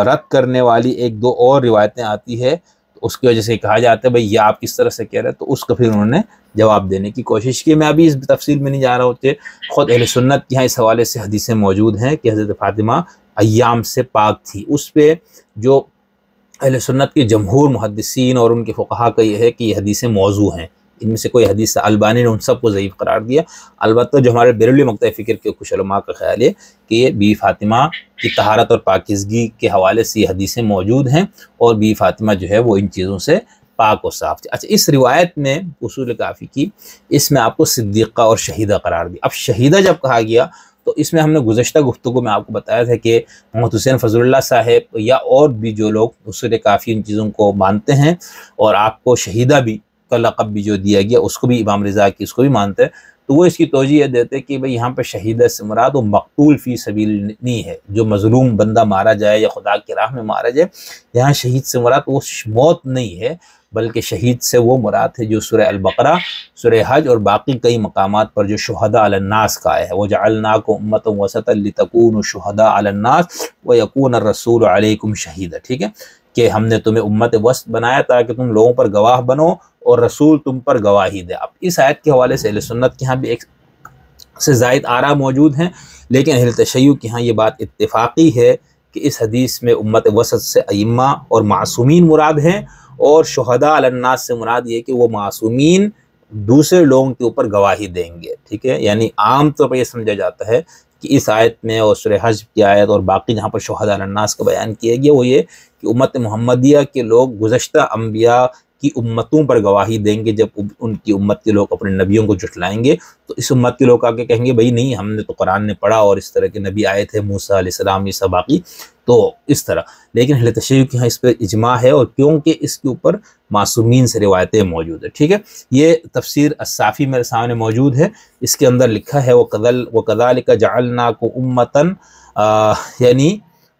رد کرنے والی ایک دو اور روایتیں آتی ہے، تو اس کی وجہ سے کہا جاتا ہے بھئی یہ آپ کس طرح سے کہہ رہے ہیں، تو اس کو پھر انہوں نے جواب دینے کی کوشش کی۔ میں ابھی اس تفصیل میں نہیں جا رہا ہوتے، خود اہل سنت کی یہاں اس حوالے سے حدیثیں موجود ہیں کہ حضرت فاطمہ ایام سے پاک تھی، اس پہ جو اہل سنت کے جمہور محدثین اور ان کے فقہا کا یہ ہے کہ یہ حدیثیں موضوع ہیں، ان میں سے کوئی حدیث، البانی نے ان سب کو ضعیف قرار دیا، البتہ جو ہمارے بیرونی مقطع فکر کے کچھ علماء کا خیال ہے کہ یہ بی فاطمہ کی طہارت اور پاکیزگی کے حوالے سے یہ حدیثیں موجود ہیں، اور بی فاطمہ جو ہے وہ ان چیزوں سے پاک و صاف تھی۔ اچھا، اس روایت میں اصول کافی کی اس میں آپ کو صدیقہ اور شہیدہ قرار دیا۔ اب شہیدہ جب کہا گیا تو اس میں ہم نے گزشتہ گفتگو میں آپ کو بتایا تھا کہ محمد حسین فضل اللہ صاحب یا اور بھی جو لوگ اصول کافی ان چیزوں کو مانتے ہیں، اور آپ کو شہیدہ بھی کا لقب بھی جو دیا گیا اس کو بھی امام رضا کی اس کو بھی مانتے ہیں، تو وہ اس کی توجیہ دیتے کہ بھئی یہاں پہ شہیدہ سے مراد وہ مقتول فی سبیل نہیں ہے، جو مظلوم بندہ مارا جائے یا خدا کی راہ میں مارا جائے، یہاں شہید سے مراد وہ موت نہیں ہے، بلکہ شہید سے وہ مراد ہے جو سورہ البقرہ، سورہ حج اور باقی کئی مقامات پر جو شہداء علی الناس کا ہے، وَجَعَلْنَاكُمْ أُمَّةً وَسَطًا لِتَكُونُوا شُهَدَاءَ عَلَى النَّاسِ وَيَكُونَ الرَّسُولُ عَلَيْكُمْ شَهِيدًا، ٹھیک ہے، کہ ہم نے تمہیں امت وسط بنایا تاکہ تم لوگوں پر گواہ بنو اور رسول تم پر گواہی دے۔ اب اس آیت کے حوالے سے اہل سنت کے ہاں بھی ایک سے زائد آراء موجود ہیں، لیکن اہل تشیع کے ہاں یہ بات اتفاقی ہے کہ اس حدیث میں امت وسط سے ائمہ اور معصومین مراد ہیں، اور شہداء علی الناس سے مراد یہ کہ وہ معصومین دوسرے لوگوں کے اوپر گواہی دیں گے، ٹھیک ہے، یعنی عام طور پر یہ سمجھا جاتا ہے کہ اس آیت میں اور سورہ حج کی آیت اور باقی جہاں پر شہداء علی الناس کا بیان کیا گیا وہ یہ کہ امت محمدیہ کے لوگ گزشتہ انبیاء کی امتوں پر گواہی دیں گے، جب ان کی امت کے لوگ اپنے نبیوں کو جھٹلائیں گے تو اس امت کے لوگ آگے کہیں گے بھئی نہیں، ہم نے تو قرآن نے پڑھا اور اس طرح کے نبی آئے تھے، موسیٰ علیہ السلام، عیسیٰ، باقی، تو اس طرح، لیکن اہل تشیع کے ہاں اس پہ اجماع ہے، اور کیونکہ اس کے اوپر معصومین سے روایتیں موجود ہیں، ٹھیک ہے۔ یہ تفسیر الصافی میرے سامنے موجود ہے، اس کے اندر لکھا ہے وَكَذَلِكَ جَعَلْنَاكُمْ أُمَّةً، یعنی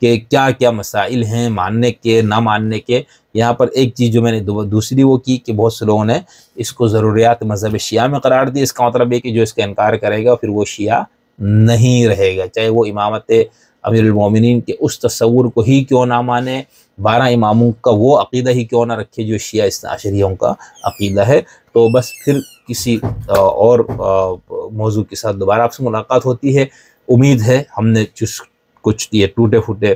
کہ کیا کیا مسائل ہیں ماننے کے نہ ماننے کے۔ یہاں پر ایک چیز جو میں نے دوسری وہ کی کہ بہت سے لوگوں نے اس کو ضروریات مذہب شیعہ میں قرار دی۔ اس کا مطلب ہے کہ جو اس کا انکار کرے گا پھر وہ شیعہ نہیں رہے گا، چاہے وہ امامت امیر المومنین کے اس تصور کو ہی کیوں نہ مانے، 12 اماموں کا وہ عقیدہ ہی کیوں نہ رکھے جو شیعہ اثنا عشریوں کا عقیدہ ہے۔ تو بس پھر کسی اور موضوع کے ساتھ دوبارہ آپ سے ملاقات ہوتی ہے۔ امید ہے ہم نے کچھ یہ ٹوٹے پھوٹے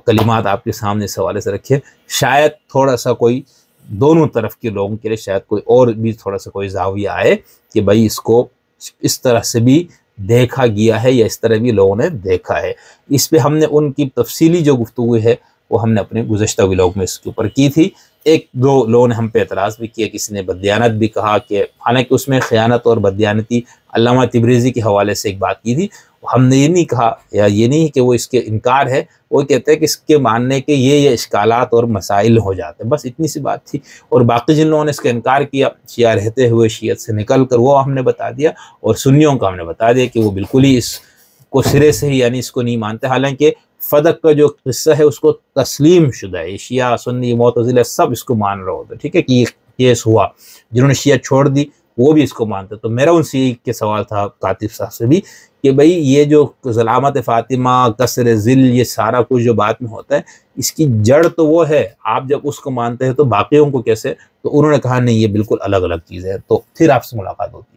کلمات آپ کے سامنے اس حوالے سے رکھے، شاید تھوڑا سا کوئی دونوں طرف کے لوگوں کے لیے شاید کوئی اور بھی تھوڑا سا کوئی زاویہ آئے کہ بھائی اس کو اس طرح سے بھی دیکھا گیا ہے یا اس طرح بھی لوگوں نے دیکھا ہے۔ اس پہ ہم نے ان کی تفصیلی جو گفتگو ہے وہ ہم نے اپنے گزشتہ ولاگ میں اس کے اوپر کی تھی۔ ایک دو لوگوں نے ہم پہ اعتراض بھی کیا، کسی نے بددیانت بھی کہا، کہ حالانکہ اس میں خیانت اور بددیانتی علامہ تبریزی کے حوالے سے ایک بات کی تھی۔ ہم نے یہ نہیں کہا یا یہ نہیں کہ وہ اس کے انکار ہے، وہ کہتے ہیں کہ اس کے ماننے کے یہ اشکالات اور مسائل ہو جاتے ہیں، بس اتنی سی بات تھی۔ اور باقی جن لوگوں نے اس کا انکار کیا شیعہ رہتے ہوئے شیعت سے نکل کر، وہ ہم نے بتا دیا، اور سنیوں کا ہم نے بتا دیا کہ وہ بالکل ہی اس کو سرے سے ہی یعنی اس کو نہیں مانتے۔ حالانکہ فدق کا جو قصہ ہے اس کو تسلیم شدہ ہے، شیعہ سنی معتزلہ سب اس کو مان رہے ہوتے، ٹھیک ہے، کہ یہ کیس ہوا، جنہوں نے شیعہ چھوڑ دی وہ بھی اس کو مانتے۔ تو میرا ان سے کے سوال تھا کاتب صاحب سے بھی کہ بھئی یہ جو ظلامت فاطمہ، کسر ذل، یہ سارا کچھ جو بات میں ہوتا ہے اس کی جڑ تو وہ ہے، آپ جب اس کو مانتے ہیں تو باقیوں کو کیسے؟ تو انہوں نے کہا نہیں یہ بالکل الگ الگ چیز ہے۔ تو پھر آپ سے ملاقات ہوتی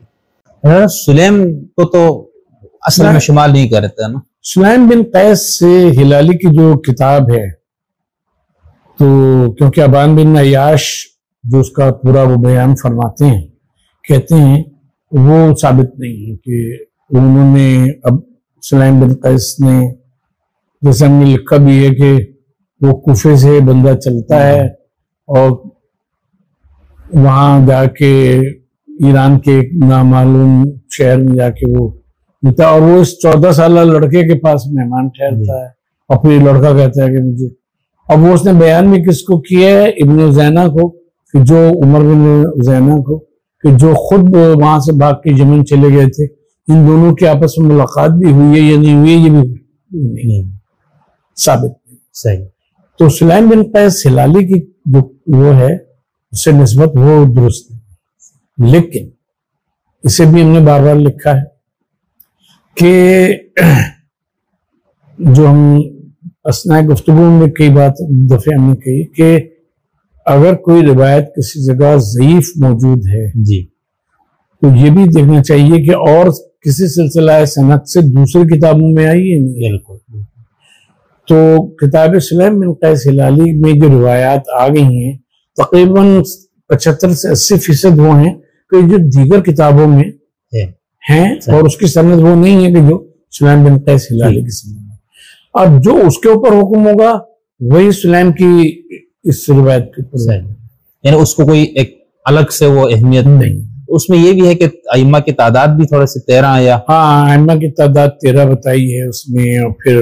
ہے۔ سلیم کو تو اصل میں شمال نہیں کرتے نا، سلیم بن قیس سے ہلالی کی جو کتاب ہے، تو کیونکہ ابان بن عیاش جو اس کا پورا وہ بیان فرماتے ہیں، کہتے ہیں وہ ثابت نہیں ہے کہ انہوں نے اب سلیم بن قیس نے، جیسے ہم نے لکھا بھی ہے کہ وہ کوفے سے بندہ چلتا ہے اور وہاں جا کے ایران کے ایک نامعلوم شہر میں جا کے وہ ملتا، اور وہ اس 14 سالہ لڑکے کے پاس مہمان ٹھہرتا ہے، اور پھر لڑکا کہتا ہے کہ مجھے، اب وہ اس نے بیان بھی کس کو کیا ہے؟ ابن زینہ کو، کہ جو عمر بن زینہ کو، کہ جو خود وہاں سے بھاگ کے یمن چلے گئے تھے، ان دونوں کی آپس میں ملاقات بھی ہوئی ہے یا نہیں ہوئی ہے یہ بھی نہیں ثابت نہیں۔ صحیح۔ تو سلیم بن قیس ہلالی کی جو وہ ہے اس سے نسبت وہ درست ہے، لیکن اسے بھی ہم نے بار بار لکھا ہے کہ جو ہم اثناء گفتگو میں کئی بات دفعہ ہم نے کہی کہ اگر کوئی روایت کسی جگہ ضعیف موجود ہے جی، تو یہ بھی دیکھنا چاہیے کہ اور کسی سلسلہ سند سے دوسری کتابوں میں آئی ہے نہیں۔ بالکل۔ تو کتاب سلیم بن قیس ہلالی میں جو روایات آ گئی ہیں تقریباً 75 سے 80% وہ ہیں کہ جو دیگر کتابوں میں ہیں، اور اس کی سند وہ نہیں ہے کہ جو سلیم بن قیس ہلالی کی سند ہے، اور جو اس کے اوپر حکم ہوگا وہی سلیم کی اس روایت کے اوپر، یعنی اس کو کوئی ایک الگ سے وہ اہمیت نہیں۔ اس میں یہ بھی ہے کہ ائمہ کی تعداد بھی تھوڑے سے 13 یا ہاں ائمہ کی تعداد 13 بتائی ہے اس میں، اور پھر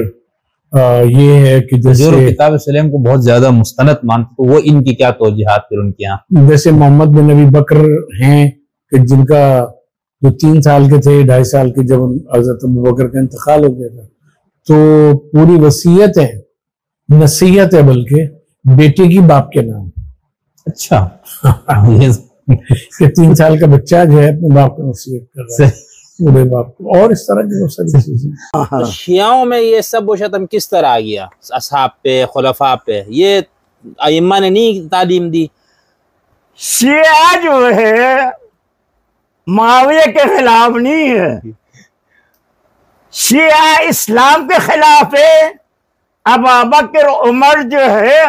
یہ ہے کہ جو جیسے کتاب سلیم کو بہت زیادہ مستند مانتے تو وہ ان کی کیا توجیحات پھر ان کے یہاں؟ جیسے محمد بن ابی بکر ہیں کہ جن کا جو 3 سال کے تھے، 2.5 سال کے جب حضرت ابو بکر کا انتقال ہو گیا تھا، تو پوری وصیت ہے، نصیحت ہے بلکہ بیٹے کی باپ کے نام۔ اچھا، کہ 3 سال کا بچہ جو ہے اپنے باپ کو نصیحت کر رہا ہے، پورے باپ کو، اور اس طرح کی بہت ساری چیزیں۔ شیعوں میں یہ سب و شتم کس طرح آ گیا؟ اصحاب پہ، خلفاء پہ، یہ ائمہ نے نہیں تعلیم دی؟ شیعہ جو ہے معاویہ کے خلاف نہیں ہے، شیعہ اسلام کے خلاف ہے۔ ابوبکر عمر جو ہے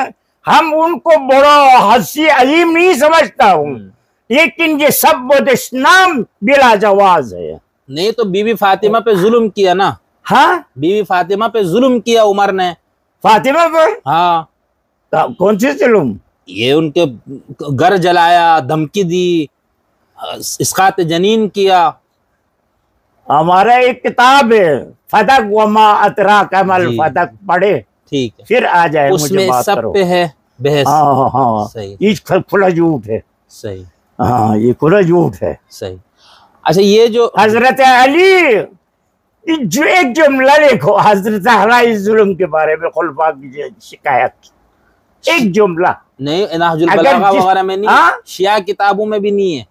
ہم ان کو بڑا حسی عظیم نہیں سمجھتا ہوں، لیکن یہ سب بدشنام بلا جواز ہے۔ نہیں تو بی بی فاطمہ پہ ظلم کیا نا، ہاں بی بی فاطمہ پہ ظلم کیا عمر نے۔ فاطمہ پہ ہاں، کون سی ظلم؟ یہ ان کے گھر جلایا، دھمکی دی، اسقاط جنین کیا۔ ہمارا ایک کتاب ہے فتق وما ادراک ما الفتق، پڑھے ٹھیک ہے، پھر آ جائے، اس مجھے میں بات سب کرو۔ پہ ہے بحث۔ ہاں ہاں، صحیح یہ کھلا جھوٹ ہے، صحیح ہاں یہ کھلا جھوٹ ہے۔ صحیح۔ اچھا، یہ جو حضرت علی جو ایک جملہ لکھو حضرت زہرا ظلم کے بارے میں خلفاء کی شکایت، ایک جملہ نہیں نہج البلاغہ وغیرہ میں نہیں، شیعہ کتابوں میں بھی نہیں ہے.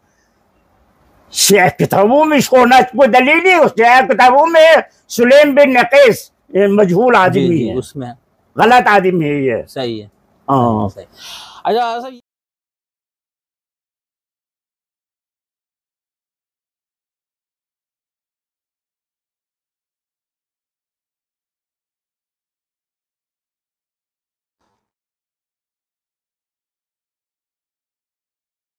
شیعہ کتابوں میں ہونا کوئی دلیل نہیں. شیعہ کتابوں میں سلیم بن نقیس مجہول آدمی ہے، اس میں غلط آدمی ہے یہ. صحیح ہے. ہاں صحیح. اچھا